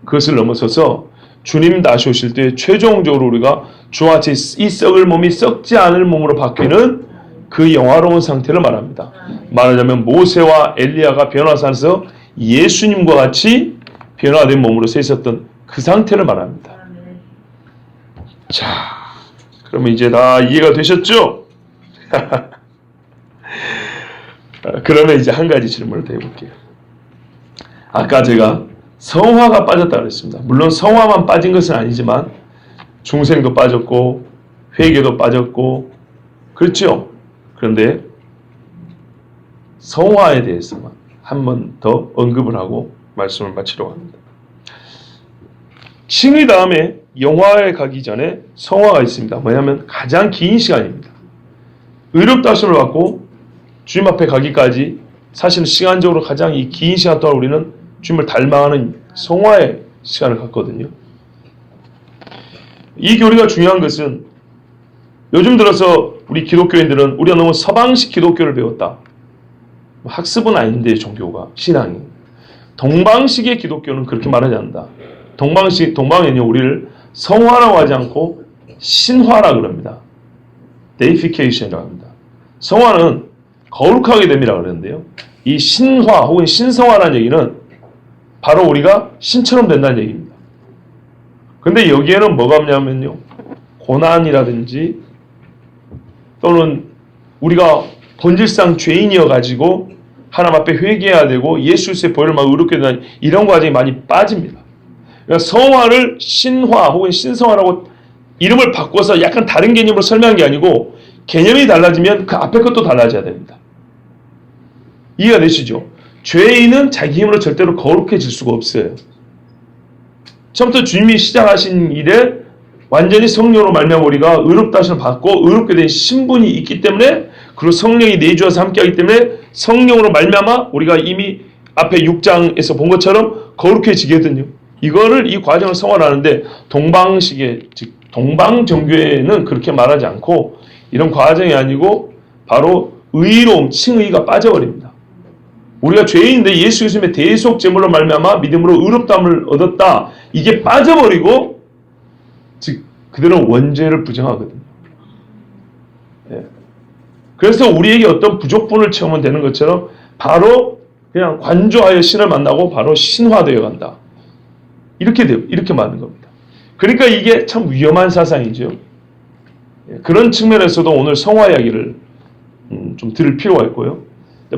그것을 넘어서서 주님 다시 오실 때 최종적으로 우리가 주와 같이 이 썩을 몸이 썩지 않을 몸으로 바뀌는 그 영화로운 상태를 말합니다. 말하자면 모세와 엘리야가 변화산에서 예수님과 같이 변화된 몸으로 서 있었던 그 상태를 말합니다. 자, 그러면 이제 다 이해가 되셨죠? 그러면 이제 한 가지 질문을 더 해볼게요. 아까 제가 성화가 빠졌다고 그랬습니다. 물론 성화만 빠진 것은 아니지만 중생도 빠졌고 회개도 빠졌고 그렇죠? 그런데 성화에 대해서만 한 번 더 언급을 하고 말씀을 마치려고 합니다. 칭의 다음에 영화에 가기 전에 성화가 있습니다. 뭐냐면 가장 긴 시간입니다. 의롭다 하심을 받고 주님 앞에 가기까지 사실은 시간적으로 가장 이 긴 시간 동안 우리는 주님을 닮아가는 성화의 시간을 갖거든요. 이 교리가 중요한 것은 요즘 들어서 우리 기독교인들은 우리가 너무 서방식 기독교를 배웠다. 학습은 아닌데 종교가 신앙이 동방식의 기독교는 그렇게 말하지 않는다. 동방에는요 우리를 성화라고 하지 않고 신화라 그럽니다. deification이라고 합니다. 성화는 거룩하게 됨이라고 그러는데요. 이 신화 혹은 신성화라는 얘기는 바로 우리가 신처럼 된다는 얘기입니다. 근데 여기에는 뭐가 없냐면요. 고난이라든지 또는 우리가 본질상 죄인이어가지고 하나님 앞에 회개해야 되고 예수 그리스도의 보혈을 막 의롭게 된다는 이런 과정이 많이 빠집니다. 그러니까 성화를 신화 혹은 신성화라고 이름을 바꿔서 약간 다른 개념으로 설명한 게 아니고 개념이 달라지면 그 앞에 것도 달라져야 됩니다. 이해가 되시죠? 죄인은 자기 힘으로 절대로 거룩해질 수가 없어요. 처음부터 주님이 시작하신 일에 완전히 성령으로 말미암아 우리가 의롭다 하심을 받고 의롭게 된 신분이 있기 때문에 그리고 성령이 내주어서 함께하기 때문에 성령으로 말미암아 우리가 이미 앞에 6장에서 본 것처럼 거룩해지거든요. 이 과정을 성화하는데 동방식의 즉 동방정교회는 그렇게 말하지 않고 이런 과정이 아니고 바로 의로움, 칭의가 빠져버립니다. 우리가 죄인인데 예수 그리스도의 대속 제물로 말미암아 믿음으로 의롭다함을 얻었다. 이게 빠져버리고 즉 그들은 원죄를 부정하거든요. 예. 그래서 우리에게 어떤 부족분을 채우면 되는 것처럼 바로 그냥 관조하여 신을 만나고 바로 신화되어 간다. 이렇게 맞는 겁니다. 그러니까 이게 참 위험한 사상이죠. 예. 그런 측면에서도 오늘 성화 이야기를 좀 들을 필요가 있고요.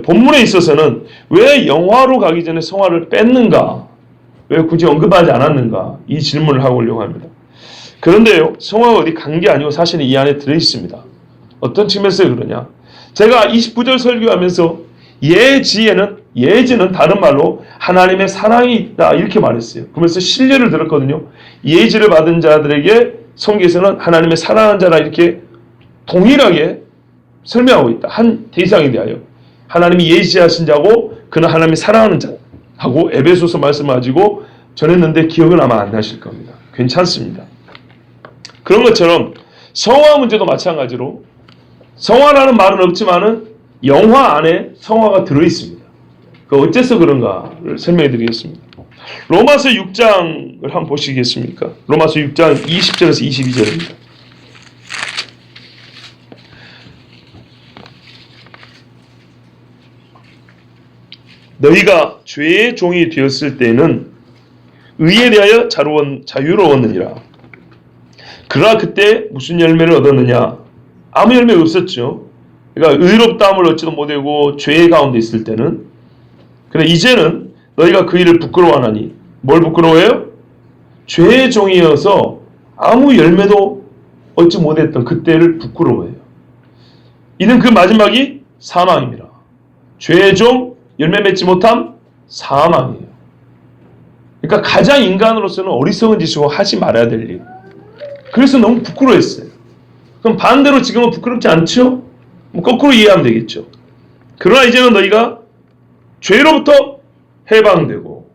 본문에 있어서는 왜 영화로 가기 전에 성화를 뺐는가? 왜 굳이 언급하지 않았는가? 이 질문을 하고 오려고 합니다. 그런데요, 성화가 어디 간 게 아니고 사실은 이 안에 들어있습니다. 어떤 측면에서 그러냐? 제가 29절 설교하면서 예지는 다른 말로 하나님의 사랑이 있다 이렇게 말했어요. 그러면서 신뢰를 들었거든요. 예지를 받은 자들에게 성경에서는 하나님의 사랑하는 자라 이렇게 동일하게 설명하고 있다. 한 대상에 대하여. 하나님이 예지하신 자고 그는 하나님이 사랑하는 자 하고 에베소서 말씀을 가지고 전했는데 기억은 아마 안 나실 겁니다. 괜찮습니다. 그런 것처럼 성화 문제도 마찬가지로 성화라는 말은 없지만은 영화 안에 성화가 들어있습니다. 그 어째서 그런가를 설명해 드리겠습니다. 로마서 6장을 한번 보시겠습니까? 로마서 6장 20절에서 22절입니다. 너희가 죄의 종이 되었을 때는 의에 대하여 자유로웠느니라. 그러나 그때 무슨 열매를 얻었느냐? 아무 열매가 없었죠. 그러니까 의롭다함을 얻지도 못하고 죄의 가운데 있을 때는. 그러나 이제는 너희가 그 일을 부끄러워하나니 뭘 부끄러워해요? 죄의 종이어서 아무 열매도 얻지 못했던 그때를 부끄러워해요. 이는 그 마지막이 사망입니다. 죄의 종, 열매 맺지 못함, 사망이에요. 그러니까 가장 인간으로서는 어리석은 짓이고 하지 말아야 될 일. 그래서 너무 부끄러워했어요. 그럼 반대로 지금은 부끄럽지 않죠? 거꾸로 이해하면 되겠죠. 그러나 이제는 너희가 죄로부터 해방되고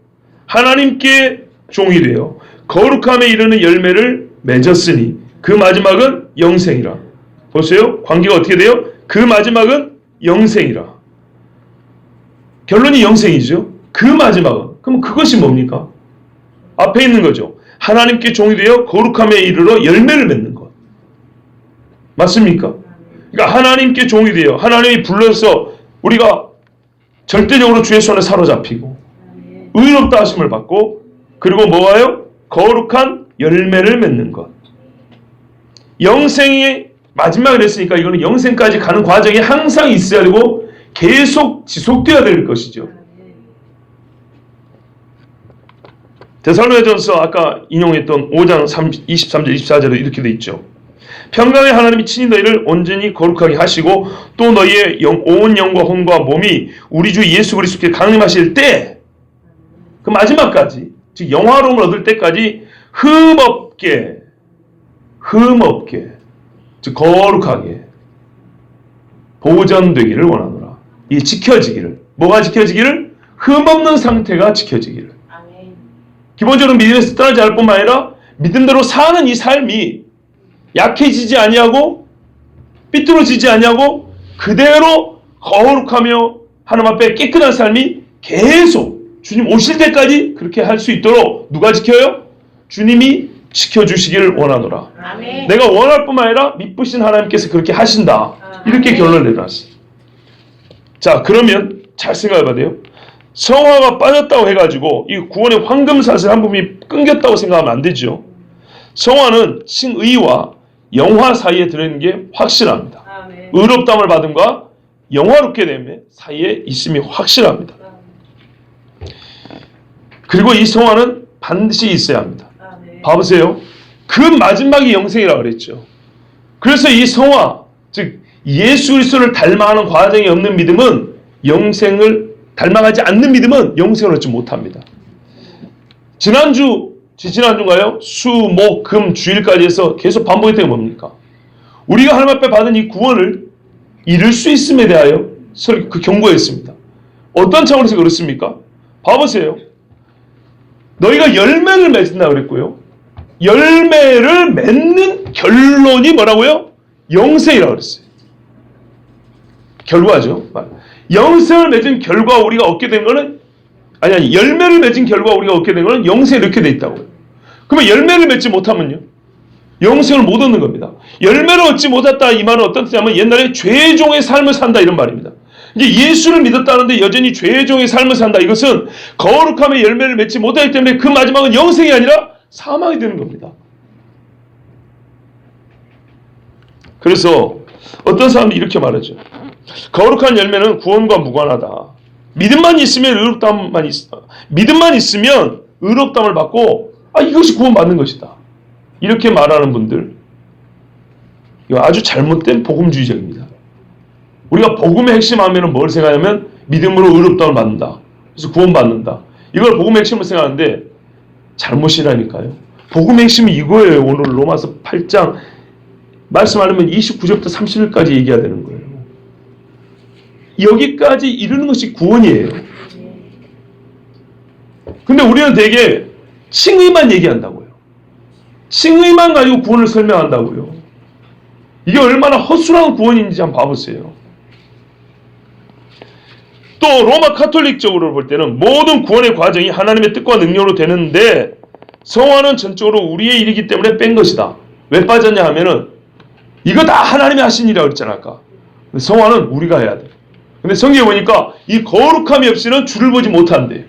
하나님께 종이 되어 거룩함에 이르는 열매를 맺었으니 그 마지막은 영생이라. 보세요. 관계가 어떻게 돼요? 그 마지막은 영생이라. 결론이 영생이죠. 그 마지막은. 그럼 그것이 뭡니까? 앞에 있는 거죠. 하나님께 종이 되어 거룩함에 이르러 열매를 맺는 것. 맞습니까? 그러니까 하나님께 종이 되어 하나님이 불러서 우리가 절대적으로 주의 손에 사로잡히고 의롭다 하심을 받고 그리고 뭐와요? 거룩한 열매를 맺는 것. 영생이 마지막을 했으니까 이거는 영생까지 가는 과정이 항상 있어야 되고 계속 지속되어야 될 것이죠. 데살로니가전서 아까 인용했던 5장 23절 24절에 이렇게 돼 있죠. 평강의 하나님이 친히 너희를 온전히 거룩하게 하시고 또 너희의 온 영과 혼과 몸이 우리 주 예수 그리스도께 강림하실 때 그 마지막까지 즉 영화로움을 얻을 때까지 흠없게 즉 거룩하게 보존되기를 원하노라. 이 지켜지기를. 뭐가 지켜지기를? 흠없는 상태가 지켜지기를. 기본적으로 믿음에서 떠나지 않을 뿐만 아니라 믿음대로 사는 이 삶이 약해지지 아니하고 삐뚤어지지 아니하고 그대로 거룩하며 하나님 앞에 깨끗한 삶이 계속 주님 오실 때까지 그렇게 할 수 있도록 누가 지켜요? 주님이 지켜주시기를 원하노라. 아멘. 내가 원할 뿐만 아니라 미쁘신 하나님께서 그렇게 하신다. 이렇게 결론을 내놨어요. 자, 그러면 잘 생각해 봐야 돼요. 성화가 빠졌다고 해가지고 이 구원의 황금사슬 한 부분이 끊겼다고 생각하면 안 되죠. 성화는 칭의와 영화 사이에 들어있는 게 확실합니다. 아멘. 의롭다함을 받음과 영화롭게 됨의 사이에 있음이 확실합니다. 그리고 이 성화는 반드시 있어야 합니다. 봐보세요. 그 마지막이 영생이라고 그랬죠. 그래서 이 성화, 즉 예수 그리스도를 닮아가는 과정이 없는 믿음은 영생을 닮아가지 않는 믿음은 영생을 얻지 못합니다. 지난주인가요? 수, 목, 금, 주일까지 해서 계속 반복했던 게 뭡니까? 우리가 하나님 앞에 받은 이 구원을 이룰 수 있음에 대하여 그 경고했습니다. 어떤 차원에서 그렇습니까? 봐보세요. 너희가 열매를 맺는다 그랬고요. 열매를 맺는 결론이 뭐라고요? 영생이라고 그랬어요. 결과죠. 영생을 맺은 결과 우리가 얻게 된 거는 열매를 맺은 결과 우리가 얻게 된 거는 영생이 이렇게 돼 있다고요. 그러면 열매를 맺지 못하면요? 영생을 못 얻는 겁니다. 열매를 얻지 못했다 이 말은 어떤 뜻이냐면 옛날에 죄의 종의 삶을 산다 이런 말입니다. 이제 예수를 믿었다는데 여전히 죄의 종의 삶을 산다. 이것은 거룩함의 열매를 맺지 못하기 때문에 그 마지막은 영생이 아니라 사망이 되는 겁니다. 그래서 어떤 사람들이 이렇게 말하죠. 거룩한 열매는 구원과 무관하다. 믿음만 있으면 의롭다함만 믿음만 있으면 의롭다함을 받고 이것이 구원받는 것이다. 이렇게 말하는 분들 이거 아주 잘못된 복음주의적입니다. 우리가 복음의 핵심하면 뭘 생각하냐면 믿음으로 의롭다함을 받는다. 그래서 구원받는다. 이걸 복음의 핵심으로 생각하는데 잘못이라니까요. 복음의 핵심이 이거예요. 오늘 로마서 8장 말씀하려면 29절부터 30절까지 얘기해야 되는 거예요. 여기까지 이르는 것이 구원이에요. 근데 우리는 되게 칭의만 얘기한다고요. 칭의만 가지고 구원을 설명한다고요. 이게 얼마나 허술한 구원인지 한번 봐보세요. 또 로마 카톨릭적으로 볼 때는 모든 구원의 과정이 하나님의 뜻과 능력으로 되는데 성화는 전적으로 우리의 일이기 때문에 뺀 것이다. 왜 빠졌냐 하면은 이거 다 하나님이 하신 일이라고 그랬잖아 아까. 성화는 우리가 해야 돼. 근데 성경에 보니까 이 거룩함이 없이는 주를 보지 못한대.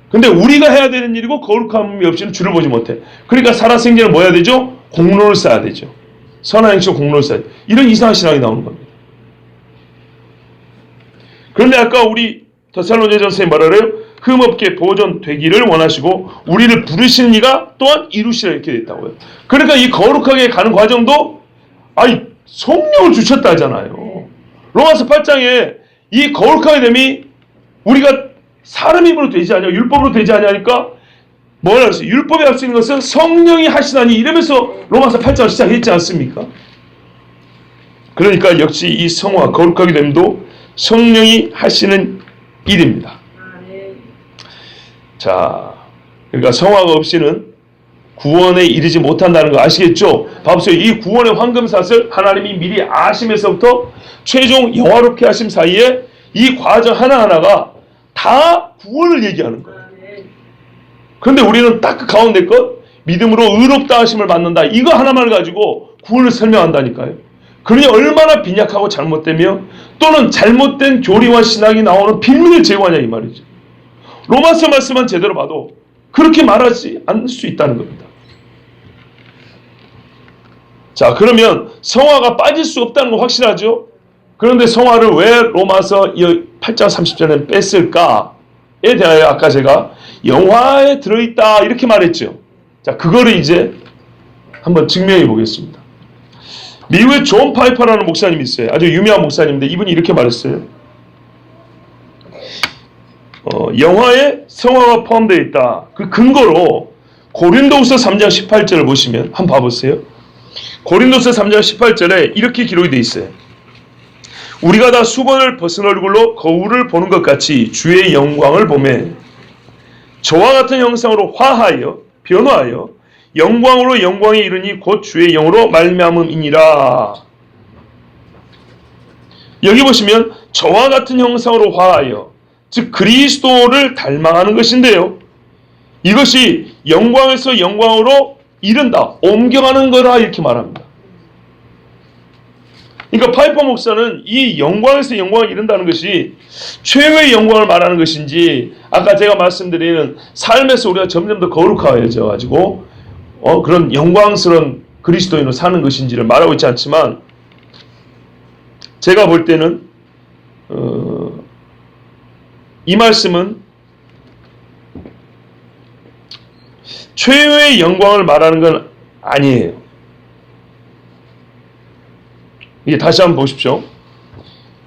근데 우리가 해야 되는 일이고 거룩함이 없이는 주를 보지 못해. 그러니까 살아생전에 뭐 해야 되죠? 공로를 쌓아야 되죠. 선한 행실로 공로를 쌓아야 돼. 이런 이상한 신앙이 나오는 겁니다. 그런데 아까 우리 데살로니가전 선생님 뭐라 그래요? 흠없게 보존되기를 원하시고 우리를 부르시는 이가 또한 이루시라 이렇게 됐다고요. 그러니까 이 거룩하게 가는 과정도 성령을 주셨다 하잖아요. 로마서 8장에 이 거룩하게 됨이 우리가 사람 힘으로 되지 않냐, 율법으로 되지 않냐니까 뭐라 그랬어요? 율법이 할 수 있는 것은 성령이 하시나니 이러면서 로마서 8장을 시작했지 않습니까? 그러니까 역시 이 성화, 거룩하게 됨도 성령이 하시는 일입니다. 자, 그러니까 성화가 없이는 구원에 이르지 못한다는 거 아시겠죠? 봐보세요. 이 구원의 황금사슬 하나님이 미리 아심에서부터 최종 영화롭게 하심 사이에 이 과정 하나하나가 다 구원을 얘기하는 거예요. 그런데 우리는 딱 그 가운데 것 믿음으로 의롭다 하심을 받는다. 이거 하나만 가지고 구원을 설명한다니까요. 그러니 얼마나 빈약하고 잘못되며 또는 잘못된 교리와 신학이 나오는 빌미를 제공하냐 이 말이죠. 로마서 말씀만 제대로 봐도 그렇게 말하지 않을 수 있다는 겁니다. 자, 그러면 성화가 빠질 수 없다는 거 확실하죠? 그런데 성화를 왜 로마서 8장 30절에 뺐을까에 대하여 아까 제가 영화에 들어있다 이렇게 말했죠. 자, 그거를 이제 한번 증명해 보겠습니다. 미국의 존 파이퍼라는 목사님이 있어요. 아주 유명한 목사님인데 이분이 이렇게 말했어요. 영화에 성화가 포함되어 있다. 그 근거로 고린도후서 3장 18절을 보시면 한번 봐보세요. 고린도서 3장 18절에 이렇게 기록이 되어 있어요. 우리가 다 수건을 벗은 얼굴로 거울을 보는 것 같이 주의 영광을 보매 저와 같은 형상으로 화하여 변화하여 영광으로 영광에 이르니 곧 주의 영으로 말미암음이니라. 여기 보시면 저와 같은 형상으로 화하여 즉 그리스도를 닮아가는 것인데요. 이것이 영광에서 영광으로 이른다. 옮겨가는 거라 이렇게 말합니다. 그러니까 파이퍼 목사는 이 영광에서 영광을 이룬다는 것이 최고의 영광을 말하는 것인지 아까 제가 말씀드리는 삶에서 우리가 점점 더 거룩해져 가지고 그런 영광스러운 그리스도인으로 사는 것인지를 말하고 있지 않지만 제가 볼 때는 이 말씀은 최후의 영광을 말하는 건 아니에요. 이게 다시 한번 보십시오.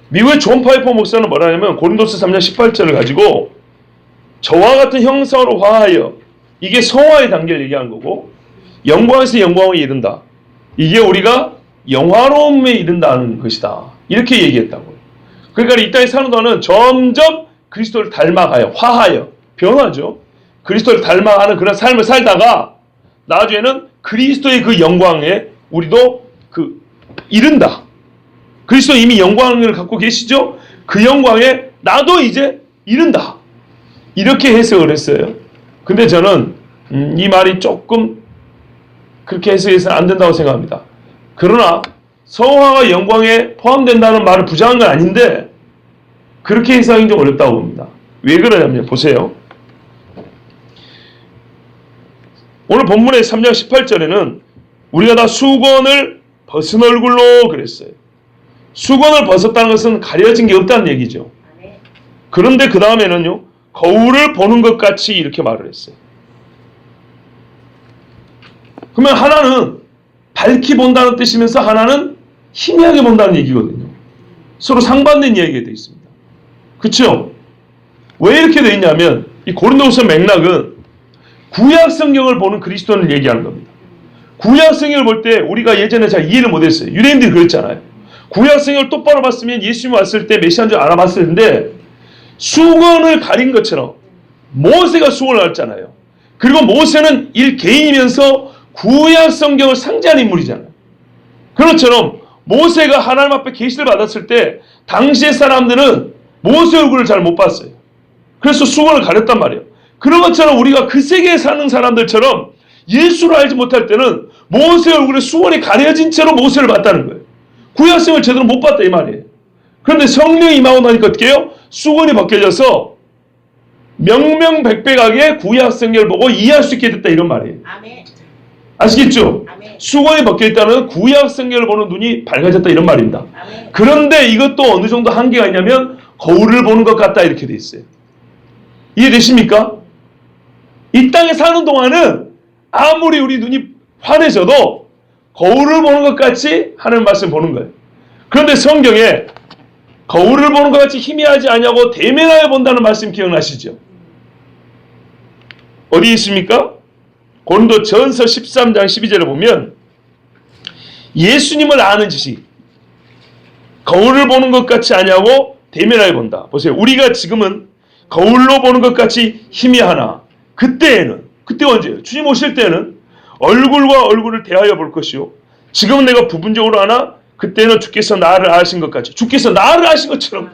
미국의 존 파이퍼 목사는 뭐라 하냐면 고린도서 3장 18절을 가지고 저와 같은 형상으로 화하여 이게 성화의 단계를 얘기하는 거고 영광에서 영광에 이른다. 이게 우리가 영화로움에 이른다는 것이다. 이렇게 얘기했다고요. 그러니까 이 땅에 사는 동안은 점점 그리스도를 닮아가요. 화하여. 변화죠. 그리스도를 닮아가는 그런 삶을 살다가 나중에는 그리스도의 그 영광에 우리도 이른다. 그리스도 이미 영광을 갖고 계시죠? 그 영광에 나도 이제 이른다. 이렇게 해석을 했어요. 근데 저는 이 말이 조금 그렇게 해석해서는 안 된다고 생각합니다. 그러나 성화가 영광에 포함된다는 말을 부정한 건 아닌데 그렇게 해석하기 좀 어렵다고 봅니다. 왜 그러냐면 보세요. 오늘 본문의 3장 18절에는 우리가 다 수건을 벗은 얼굴로 그랬어요. 수건을 벗었다는 것은 가려진 게 없다는 얘기죠. 그런데 그 다음에는요. 거울을 보는 것 같이 이렇게 말을 했어요. 그러면 하나는 밝히 본다는 뜻이면서 하나는 희미하게 본다는 얘기거든요. 서로 상반된 이야기가 되어 있습니다. 그렇죠? 왜 이렇게 되어 있냐면 이 고린도후서 맥락은 구약 성경을 보는 그리스도를 얘기하는 겁니다. 구약 성경을 볼 때 우리가 예전에 잘 이해를 못했어요. 유대인들이 그랬잖아요. 구약 성경을 똑바로 봤으면 예수님 왔을 때 메시아인 줄 알아봤을 텐데 수건을 가린 것처럼 모세가 수건을 했잖아요. 그리고 모세는 일개인이면서 구약 성경을 상징하는 인물이잖아요. 그것처럼 모세가 하나님 앞에 계시를 받았을 때 당시의 사람들은 모세 얼굴을 잘 못 봤어요. 그래서 수건을 가렸단 말이에요. 그런 것처럼 우리가 그 세계에 사는 사람들처럼 예수를 알지 못할 때는 모세 얼굴에 수건이 가려진 채로 모세를 봤다는 거예요. 구약성을 제대로 못 봤다 이 말이에요. 그런데 성령이 임하고 나니까 어떻게 해요? 수건이 벗겨져서 명명백백하게 구약성경을 보고 이해할 수 있게 됐다 이런 말이에요. 아멘. 아시겠죠? 아멘. 수건이 벗겨있다는 구약성경을 보는 눈이 밝아졌다 이런 말입니다. 아멘. 그런데 이것도 어느 정도 한계가 있냐면 거울을 보는 것 같다 이렇게 돼 있어요. 이해되십니까? 이 땅에 사는 동안은 아무리 우리 눈이 환해져도 거울을 보는 것 같이 하는 말씀 보는 거예요. 그런데 성경에 거울을 보는 것 같이 희미하지 않냐고 대면하여 본다는 말씀 기억나시죠? 어디 있습니까? 고린도전서 13장 12절에 보면 예수님을 아는 지식 거울을 보는 것 같이 아냐고 대면하여 본다. 보세요. 우리가 지금은 거울로 보는 것 같이 희미하나 그때 언제예요? 주님 오실 때는 얼굴과 얼굴을 대하여 볼 것이요. 지금은 내가 부분적으로 아나 그때는 주께서 나를 아신 것 같이 주께서 나를 아신 것처럼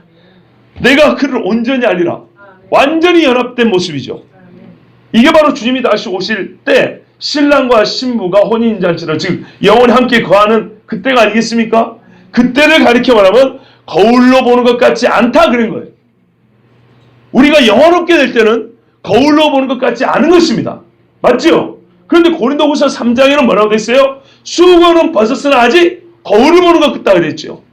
내가 그를 온전히 알리라. 완전히 연합된 모습이죠. 이게 바로 주님이 다시 오실 때 신랑과 신부가 혼인잔치를 즉 영원히 함께 거하는 그때가 아니겠습니까? 그때를 가리켜 말하면 거울로 보는 것 같지 않다 그런 거예요. 우리가 영원롭게 될 때는 거울로 보는 것 같지 않은 것입니다. 맞죠? 그런데 고린도후서 3장에는 뭐라고 돼 있어요? 수건은 벗었으나 아직 거울을 보는 것 같다 그랬죠.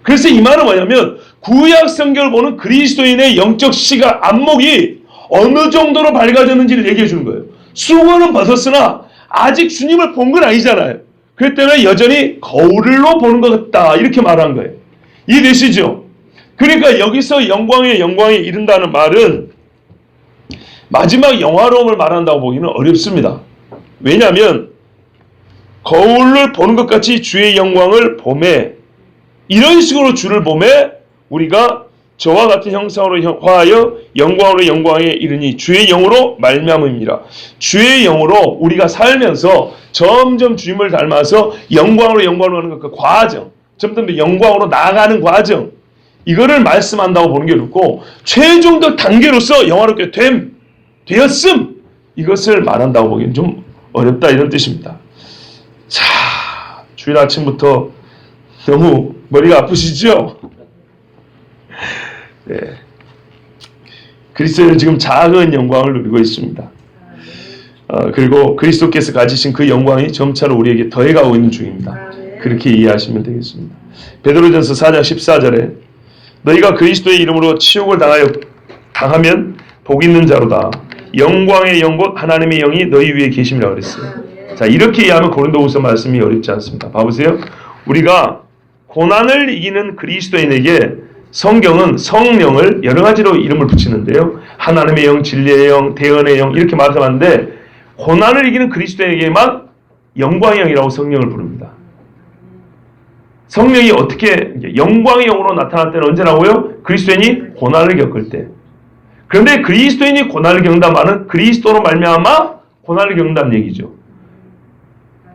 그래서 이 말은 뭐냐면 구약 성경을 보는 그리스도인의 영적 시각 안목이 어느 정도로 밝아졌는지를 얘기해 주는 거예요. 수건은 벗었으나 아직 주님을 본 건 아니잖아요. 그렇기 때문에 여전히 거울로 보는 것 같다 이렇게 말한 거예요. 이해되시죠? 그러니까 여기서 영광에 이른다는 말은 마지막 영화로움을 말한다고 보기는 어렵습니다. 왜냐하면 거울을 보는 것 같이 주의 영광을 보매 이런 식으로 주를 보매 우리가 저와 같은 형상으로 화하여 영광으로 영광에 이르니 주의 영으로 말미암음이라. 주의 영으로 우리가 살면서 점점 주님을 닮아서 영광으로 하는 그 과정, 점점 더 영광으로 나아가는 과정 이거를 말씀한다고 보는 게 어렵고 최종적 단계로서 영화롭게 되었음 이것을 말한다고 보기엔 좀 어렵다 이런 뜻입니다. 자, 주일 아침부터 너무 머리가 아프시죠? 네. 그리스도는 지금 작은 영광을 누리고 있습니다. 그리고 그리스도께서 가지신 그 영광이 점차로 우리에게 더해가고 있는 중입니다. 그렇게 이해하시면 되겠습니다. 베드로전서 4장 14절에 너희가 그리스도의 이름으로 치욕을 당하면 복 있는 자로다. 영광의 영 곧 하나님의 영이 너희 위에 계심이라고 그랬어요. 자, 이렇게 이해하면 고린도후서 말씀이 어렵지 않습니다. 봐보세요. 우리가 고난을 이기는 그리스도인에게 성경은 성령을 여러 가지로 이름을 붙이는데요. 하나님의 영, 진리의 영, 대언의 영 이렇게 말하는데 고난을 이기는 그리스도인에게만 영광의 영이라고 성령을 부릅니다. 성령이 어떻게 영광의 영으로 나타날 때는 언제라고요? 그리스도인이 고난을 겪을 때. 그런데 그리스도인이 고난을 겪는다는 말은 그리스도로 말미암아 고난을 겪는다는 얘기죠.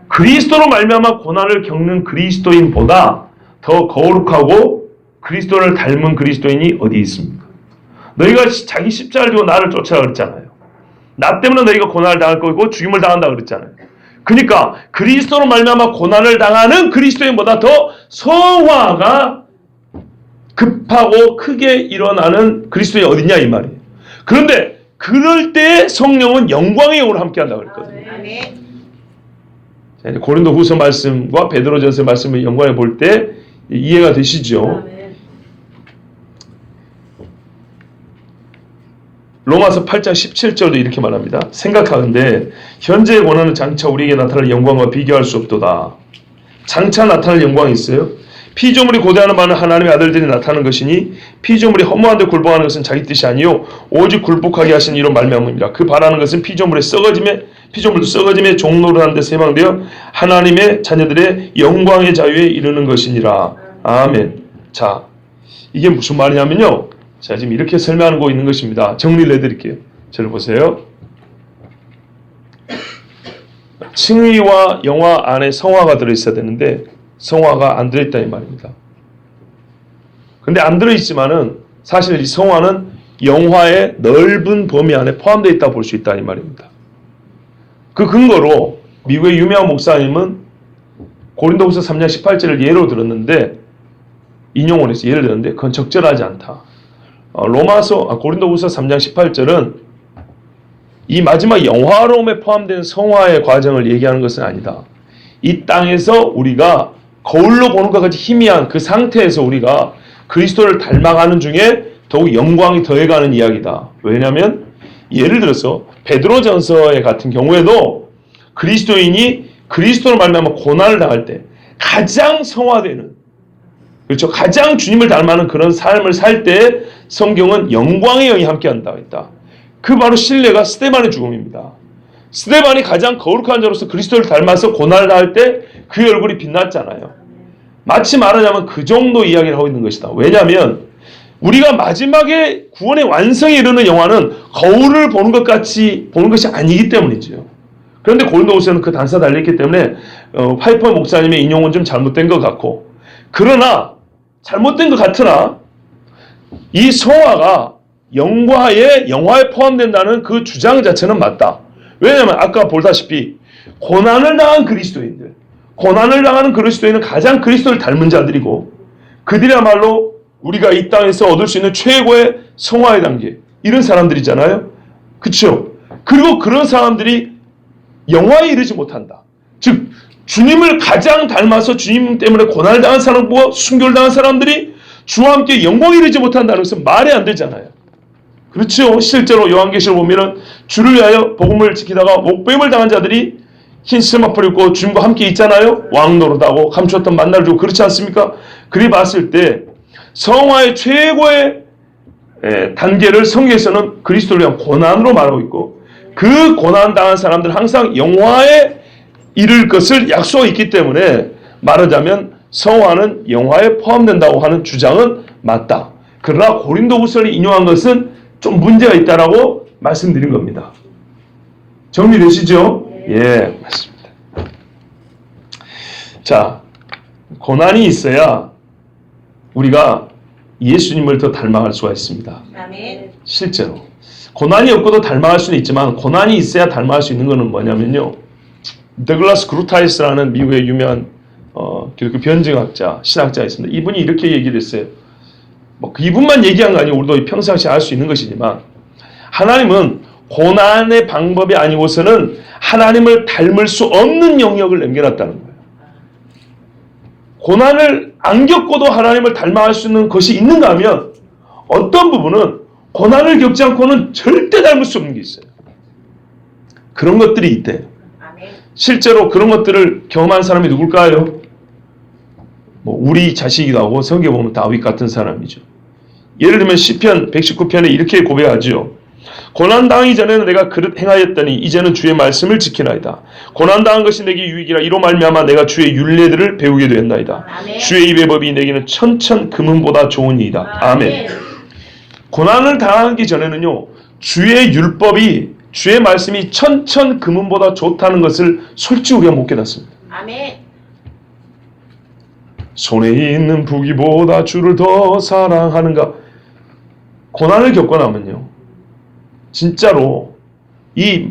그리스도로 말미암아 고난을 겪는 그리스도인보다 더 거룩하고 그리스도를 닮은 그리스도인이 어디 있습니까? 너희가 자기 십자가를 지고 나를 쫓아라 그랬잖아요. 나 때문에 너희가 고난을 당할 거고 죽임을 당한다 그랬잖아요. 그러니까 그리스도로 말미암아 고난을 당하는 그리스도인보다 더 성화가 급하고 크게 일어나는 그리스도인이 어디냐 이 말이에요. 그런데 그럴 때 성령은 영광의 영으로 함께한다고 그랬거든요. 자, 이제 고린도후서 말씀과 베드로전서 말씀을 연관해 볼 때 이해가 되시죠? 로마서 8장 17절도 이렇게 말합니다. 생각하는데 현재의 고난은 장차 우리에게 나타날 영광과 비교할 수 없도다. 장차 나타날 영광이 있어요. 피조물이 고대하는 바는 하나님의 아들들이 나타나는 것이니 피조물이 허무한데 굴복하는 것은 자기 뜻이 아니요 오직 굴복하게 하신 이로 말미암음이라. 그 바라는 것은 피조물도 썩어짐에 종노릇하는 데서 해방되어 하나님의 자녀들의 영광의 자유에 이르는 것이니라. 아멘. 자, 이게 무슨 말이냐면요. 자, 지금 이렇게 설명하고 있는 것입니다. 정리를 해드릴게요. 저를 보세요. 칭의와 영화 안에 성화가 들어있어야 되는데 성화가 안 들어있다 이 말입니다. 근데 안 들어있지만은 사실 이 성화는 영화의 넓은 범위 안에 포함되어 있다고 볼 수 있다 이 말입니다. 그 근거로 미국의 유명한 목사님은 고린도후서 3장 18절을 예로 들었는데 인용을 해서 예를 들었는데 그건 적절하지 않다. 고린도후서 3장 18절은 이 마지막 영화로움에 포함된 성화의 과정을 얘기하는 것은 아니다. 이 땅에서 우리가 거울로 보는 것 같이 희미한 그 상태에서 우리가 그리스도를 닮아가는 중에 더욱 영광이 더해가는 이야기다. 왜냐하면 예를 들어서 베드로전서의 같은 경우에도 그리스도인이 그리스도로 말미암아 고난을 당할 때 가장 성화되는, 그렇죠, 가장 주님을 닮아가는 그런 삶을 살 때 성경은 영광의 영이 함께한다고 했다. 그 바로 신뢰가 스데반의 죽음입니다. 스데반이 가장 거룩한 자로서 그리스도를 닮아서 고난을 당할 때 그 얼굴이 빛났잖아요. 마치 말하자면 그 정도 이야기를 하고 있는 것이다. 왜냐하면 우리가 마지막에 구원의 완성에 이르는 영화는 거울을 보는 것 같이 보는 것이 아니기 때문이죠. 그런데 고린도후서는 그 단서 달렸기 때문에 파이퍼 목사님의 인용은 좀 잘못된 것 같고, 그러나 잘못된 것 같으나 이 성화가 영화에 포함된다는 그 주장 자체는 맞다. 왜냐하면 아까 보다시피 고난을 당한 그리스도인들, 고난을 당하는 그리스도인은 가장 그리스도를 닮은 자들이고 그들이야말로 우리가 이 땅에서 얻을 수 있는 최고의 성화의 단계, 이런 사람들이잖아요. 그렇죠? 그리고 그런 사람들이 영화에 이르지 못한다. 즉 주님을 가장 닮아서 주님 때문에 고난을 당한 사람과 순교를 당한 사람들이 주와 함께 영광에 이르지 못한다는 것은 말이 안 되잖아요. 그렇죠? 실제로 요한계시를 보면은 주를 위하여 복음을 지키다가 목배임을 당한 자들이 흰 스마프를 입고 주님과 함께 있잖아요. 왕노릇하고 감추었던 만나를 주고, 그렇지 않습니까? 그리 봤을 때 성화의 최고의 단계를 성경에서는 그리스도를 위한 고난으로 말하고 있고, 그 고난 당한 사람들은 항상 영화에 이를 것을 약속하고 있기 때문에 말하자면 성화는 영화에 포함된다고 하는 주장은 맞다. 그러나 고린도후서를 인용한 것은 좀 문제가 있다라고 말씀드린 겁니다. 정리되시죠? 예, 맞습니다. 자, 고난이 있어야 우리가 예수님을 더 닮아갈 수가 있습니다. 아멘. 실제로 고난이 없고도 닮아갈 수는 있지만 고난이 있어야 닮아갈 수 있는 것은 뭐냐면요, 더글라스 그루타이스라는 미국의 유명한 기독교 변증학자, 신학자가 있습니다. 이분이 이렇게 얘기를 했어요. 이분만 얘기한 거 아니고 우리도 평상시에 알 수 있는 것이지만, 하나님은 고난의 방법이 아니고서는 하나님을 닮을 수 없는 영역을 남겨놨다는 거예요. 고난을 안 겪고도 하나님을 닮아갈 수 있는 것이 있는가 하면 어떤 부분은 고난을 겪지 않고는 절대 닮을 수 없는 게 있어요. 그런 것들이 있대요. 실제로 그런 것들을 경험한 사람이 누굴까요? 우리 자식이기도 하고 성경에 보면 다윗 같은 사람이죠. 예를 들면 시편 119편에 이렇게 고백하죠. 고난당하기 전에는 내가 그릇 행하였더니 이제는 주의 말씀을 지키나이다. 고난당한 것이 내게 유익이라. 이로 말미암아 내가 주의 율례들을 배우게 되었나이다. 아멘. 주의 입의 법이 내게는 천천 금은보다 좋으니이다. 아멘. 고난을 당하기 전에는요, 주의 율법이, 주의 말씀이 천천 금은보다 좋다는 것을 솔직히 우리가 못 깨닫습니다. 아멘. 손에 있는 부귀보다 주를 더 사랑하는가. 고난을 겪고 나면요, 진짜로 이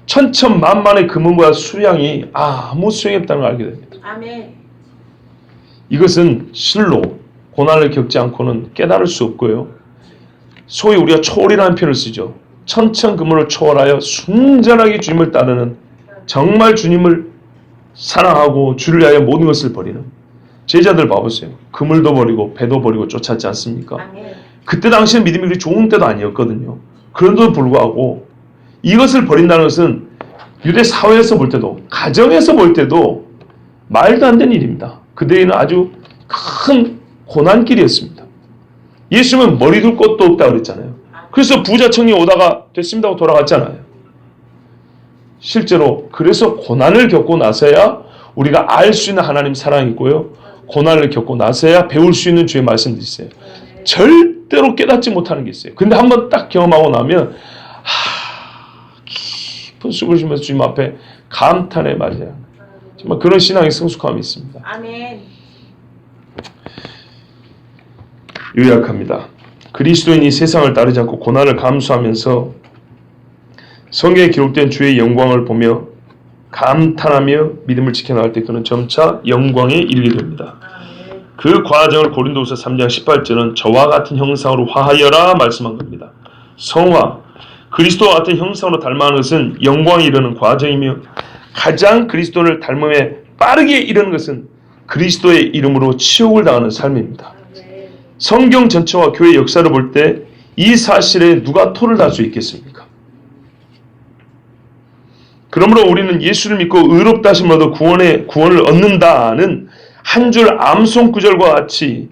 천천만만의 금은보다 수량이 아무 소용이 없다는 걸 알게 됩니다. 아멘. 이것은 실로 고난을 겪지 않고는 깨달을 수 없고요, 소위 우리가 초월이라는 표현을 쓰죠. 천천금을 초월하여 순전하게 주님을 따르는, 정말 주님을 사랑하고 주를 위하여 모든 것을 버리는 제자들 봐보세요. 그물도 버리고 배도 버리고 쫓았지 않습니까? 아멘. 그때 당시에 믿음이 그리 좋은 때도 아니었거든요. 그런데도 불구하고 이것을 버린다는 것은 유대 사회에서 볼 때도, 가정에서 볼 때도 말도 안 되는 일입니다. 그들에게는 아주 큰 고난길이었습니다. 예수님은 머리 둘 곳도 없다고 그랬잖아요. 그래서 부자 청년이 오다가 됐습니다 하고 돌아갔잖아요. 실제로 그래서 고난을 겪고 나서야 우리가 알 수 있는 하나님 사랑이 있고요, 고난을 겪고 나서야 배울 수 있는 주의 말씀도 있어요. 절대로 깨닫지 못하는 게 있어요. 근데 한번 딱 경험하고 나면 깊은 숨을 쉬면서 주님 앞에 감탄에 맞아야 정말 그런 신앙의 성숙함이 있습니다. 아멘. 요약합니다. 그리스도인이 세상을 따르지 않고 고난을 감수하면서 성경에 기록된 주의 영광을 보며 감탄하며 믿음을 지켜나갈 때 그는 점차 영광에 이르게 됩니다. 그 과정을 고린도후서 3장 18절은 저와 같은 형상으로 화하여라 말씀한 겁니다. 성화, 그리스도와 같은 형상으로 닮아가는 것은 영광에 이르는 과정이며 가장 그리스도를 닮음에 빠르게 이르는 것은 그리스도의 이름으로 치욕을 당하는 삶입니다. 성경 전체와 교회 역사를 볼 때 이 사실에 누가 토를 달 수 있겠습니까? 그러므로 우리는 예수를 믿고 의롭다 하심을 얻어 구원을 얻는다는 한 줄 암송 구절과 같이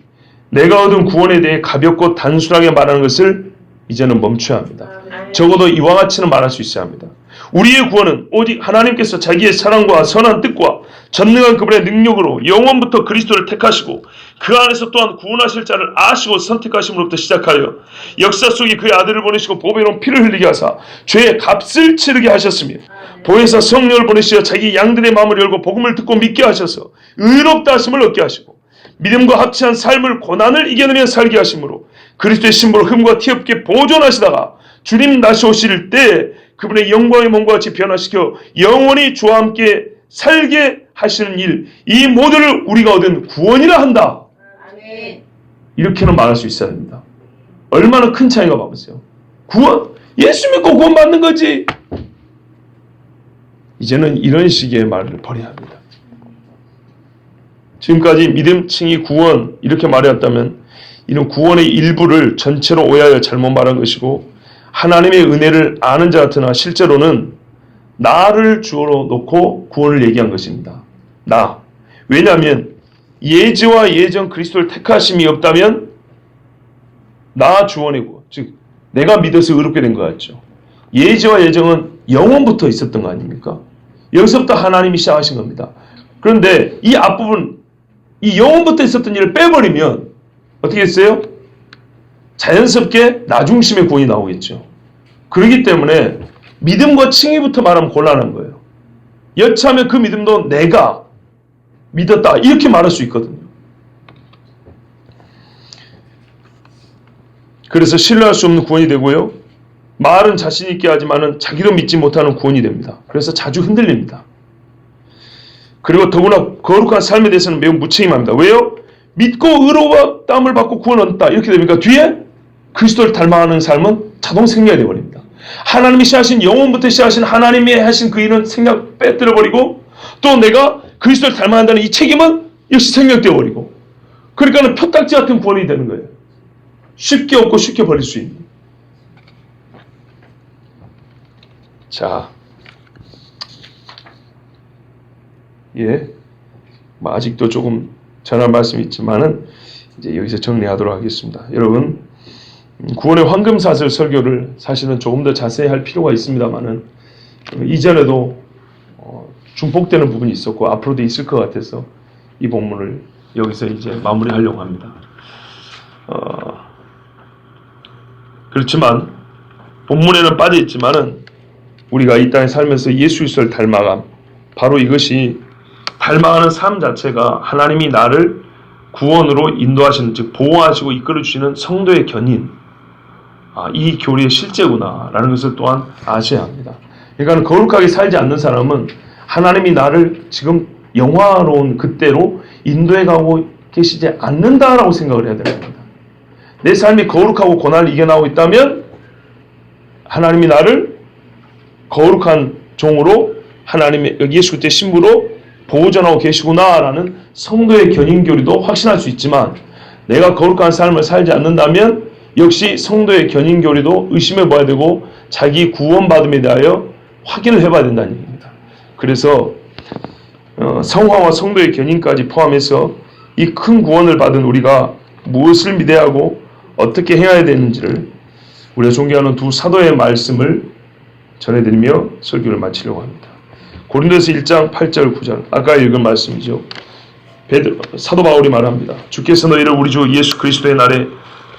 내가 얻은 구원에 대해 가볍고 단순하게 말하는 것을 이제는 멈춰야 합니다. 적어도 이와 같이는 말할 수 있어야 합니다. 우리의 구원은 오직 하나님께서 자기의 사랑과 선한 뜻과 전능한 그분의 능력으로 영원부터 그리스도를 택하시고 그 안에서 또한 구원하실 자를 아시고 선택하심으로부터 시작하여 역사 속에 그의 아들을 보내시고 보배로운 피를 흘리게 하사 죄의 값을 치르게 하셨으며 보혜사 성령을 보내시어 자기 양들의 마음을 열고 복음을 듣고 믿게 하셔서 의롭다 하심을 얻게 하시고 믿음과 합치한 삶을 고난을 이겨내며 살게 하심으로 그리스도의 신부로 흠과 티 없게 보존하시다가 주님 다시 오실 때 그분의 영광의 몸과 같이 변화시켜 영원히 주와 함께 살게 하시는 일, 이 모두를 우리가 얻은 구원이라 한다. 이렇게는 말할 수 있어야 됩니다. 얼마나 큰 차이가 봐보세요. 구원? 예수 믿고 구원 받는 거지. 이제는 이런 식의 말을 버려야 합니다. 지금까지 믿음, 칭의, 구원 이렇게 말해왔다면 이는 구원의 일부를 전체로 오해하여 잘못 말한 것이고 하나님의 은혜를 아는 자 같으나 실제로는 나를 주어로 놓고 구원을 얘기한 것입니다. 나. 왜냐하면 예지와 예정 그리스도를 택하심이 없다면 나 주원이고 즉 내가 믿어서 의롭게 된 것 같죠. 예지와 예정은 영원부터 있었던 거 아닙니까? 여기서부터 하나님이 시작하신 겁니다. 그런데 이 앞부분 이 영원부터 있었던 일을 빼버리면 어떻게 했어요? 자연스럽게 나 중심의 구원이 나오겠죠. 그렇기 때문에 믿음과 칭의부터 말하면 곤란한 거예요. 여차하면 그 믿음도 내가 믿었다 이렇게 말할 수 있거든요. 그래서 신뢰할 수 없는 구원이 되고요. 말은 자신 있게 하지만은 자기도 믿지 못하는 구원이 됩니다. 그래서 자주 흔들립니다. 그리고 더구나 거룩한 삶에 대해서는 매우 무책임합니다. 왜요? 믿고 의로움을 받고 구원 얻었다 이렇게 됩니까? 뒤에 그리스도를 닮아가는 삶은 자동 생략이 되어버립니다. 하나님이 시작하신 영원부터 시작하신 하나님이 하신 그 일은 생략 빼뜨려버리고 또 내가 그리스도를 닮아간다는 이 책임은 역시 생략되어버리고 그러니까는 표딱지 같은 구원이 되는 거예요. 쉽게 얻고 쉽게 버릴 수 있는. 자, 아직도 조금 전할 말씀이 있지만은 이제 여기서 정리하도록 하겠습니다. 여러분, 구원의 황금사슬 설교를 사실은 조금 더 자세히 할 필요가 있습니다만은 이전에도 중복되는 부분이 있었고 앞으로도 있을 것 같아서 이 본문을 여기서 이제 마무리하려고 합니다. 그렇지만 본문에는 빠져 있지만은 우리가 이 땅에 살면서 예수 그리스도를 닮아감, 바로 이것이 닮아가는 삶 자체가 하나님이 나를 구원으로 인도하시는, 즉 보호하시고 이끌어주시는 성도의 견인, 이 교리의 실제구나라는 것을 또한 아셔야 합니다. 그러니까 거룩하게 살지 않는 사람은 하나님이 나를 지금 영화로운 그때로 인도해 가고 계시지 않는다라고 생각을 해야 됩니다. 내 삶이 거룩하고 고난을 이겨나가고 있다면 하나님이 나를 거룩한 종으로 하나님의 예수 그리스도의 신부로 보존하고 계시구나라는 성도의 견인교리도 확신할 수 있지만 내가 거룩한 삶을 살지 않는다면 역시 성도의 견인교리도 의심해 봐야 되고 자기 구원받음에 대하여 확인을 해봐야 된다는 얘기입니다. 그래서 성화와 성도의 견인까지 포함해서 이 큰 구원을 받은 우리가 무엇을 믿어야 하고 어떻게 해야 되는지를 우리가 존경하는 두 사도의 말씀을 전해드리며 설교를 마치려고 합니다. 고린도서 1장 8절 9절 아까 읽은 말씀이죠. 사도 바울이 말합니다. 주께서 너희를 우리 주 예수 그리스도의 날에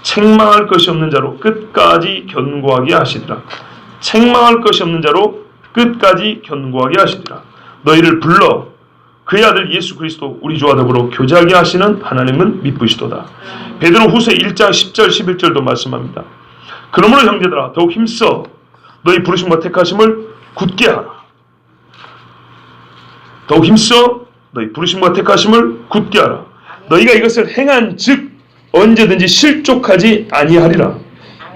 책망할 것이 없는 자로 끝까지 견고하게 하시리라. 책망할 것이 없는 자로 끝까지 견고하게 하시리라. 너희를 불러 그의 아들 예수 그리스도 우리 주와 더불어 교제하게 하시는 하나님은 미쁘시도다. 베드로 후서 1장 10절 11절도 말씀합니다. 그러므로 형제들아 더욱 힘써 너희 부르심과 택하심을 굳게 하라. 더욱 힘써 너희 부르심과 택하심을 굳게 하라. 너희가 이것을 행한 즉 언제든지 실족하지 아니하리라.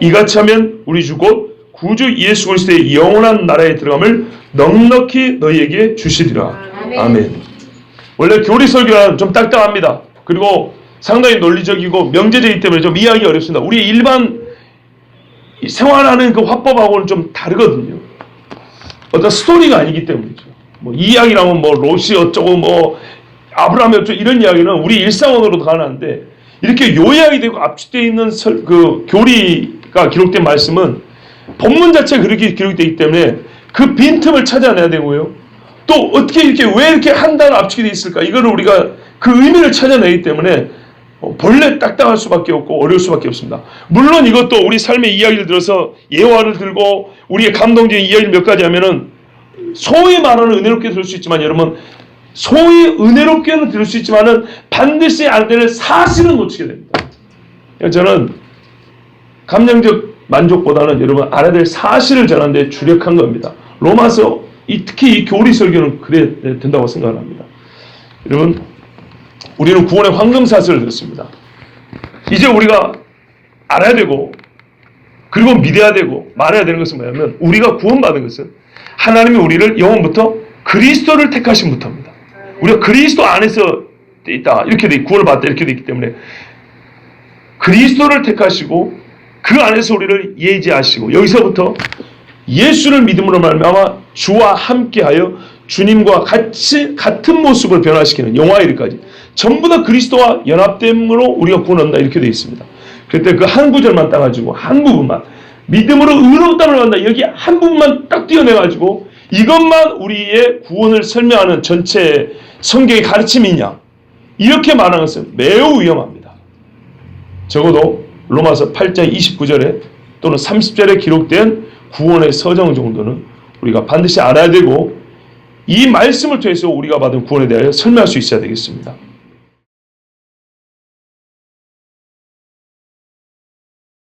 이같이 하면 우리 주 곧 구주 예수 그리스도의 영원한 나라에 들어감을 넉넉히 너희에게 주시리라. 아멘. 원래 교리 설교는 좀 딱딱합니다. 그리고 상당히 논리적이고 명제적이기 때문에 좀 이해하기 어렵습니다. 우리 일반 생활하는 그 화법하고는 좀 다르거든요. 어떤 스토리가 아니기 때문이죠. 뭐 이야기라면 뭐 롯이 어쩌고 뭐 아브라함이 어쩌고 이런 이야기는 우리 일상언어로도 가능한데 이렇게 요약이 되고 압축되어 있는 그 교리가 기록된 말씀은 본문 자체가 그렇게 기록되기 때문에 그 빈틈을 찾아내야 되고요. 또 어떻게 이렇게 왜 이렇게 한 단어 압축이 되어 있을까? 이거를 우리가 그 의미를 찾아내기 때문에 본래 딱딱할 수밖에 없고 어려울 수밖에 없습니다. 물론 이것도 우리 삶의 이야기를 들어서 예화를 들고 우리의 감동적인 이야기를 몇 가지 하면은 소위 말하는 은혜롭게 들을 수 있지만 여러분 소위 은혜롭게는 들을 수 있지만은 반드시 알아야 될 사실은 놓치게 됩니다. 저는 감정적 만족보다는 여러분 알아야 될 사실을 전하는 데 주력한 겁니다. 로마서 특히 이 교리 설교는 그래야 된다고 생각을 합니다. 여러분 우리는 구원의 황금사슬을 들었습니다. 이제 우리가 알아야 되고 그리고 믿어야 되고 말해야 되는 것은 뭐냐면 우리가 구원받은 것은 하나님이 우리를 영원부터 그리스도를 택하심부터입니다. 우리가 그리스도 안에서 있다. 이렇게 구원을 받다. 이렇게 되기 때문에 그리스도를 택하시고 그 안에서 우리를 예지하시고 여기서부터 예수를 믿음으로 말미암아 주와 함께하여 주님과 같은 모습을 변화시키는 영화의 일까지 전부 다 그리스도와 연합됨으로 우리가 구원한다. 이렇게 되어 있습니다. 그때 그 한 구절만 따가지고 한 부분만 믿음으로 의롭다를 한다. 여기 한 부분만 딱 띄어내가지고 이것만 우리의 구원을 설명하는 전체 성경의 가르침이냐 이렇게 말하는 것은 매우 위험합니다. 적어도 로마서 8장 29절에 또는 30절에 기록된 구원의 서정 정도는 우리가 반드시 알아야 되고 이 말씀을 통해서 우리가 받은 구원에 대하여 설명할 수 있어야 되겠습니다.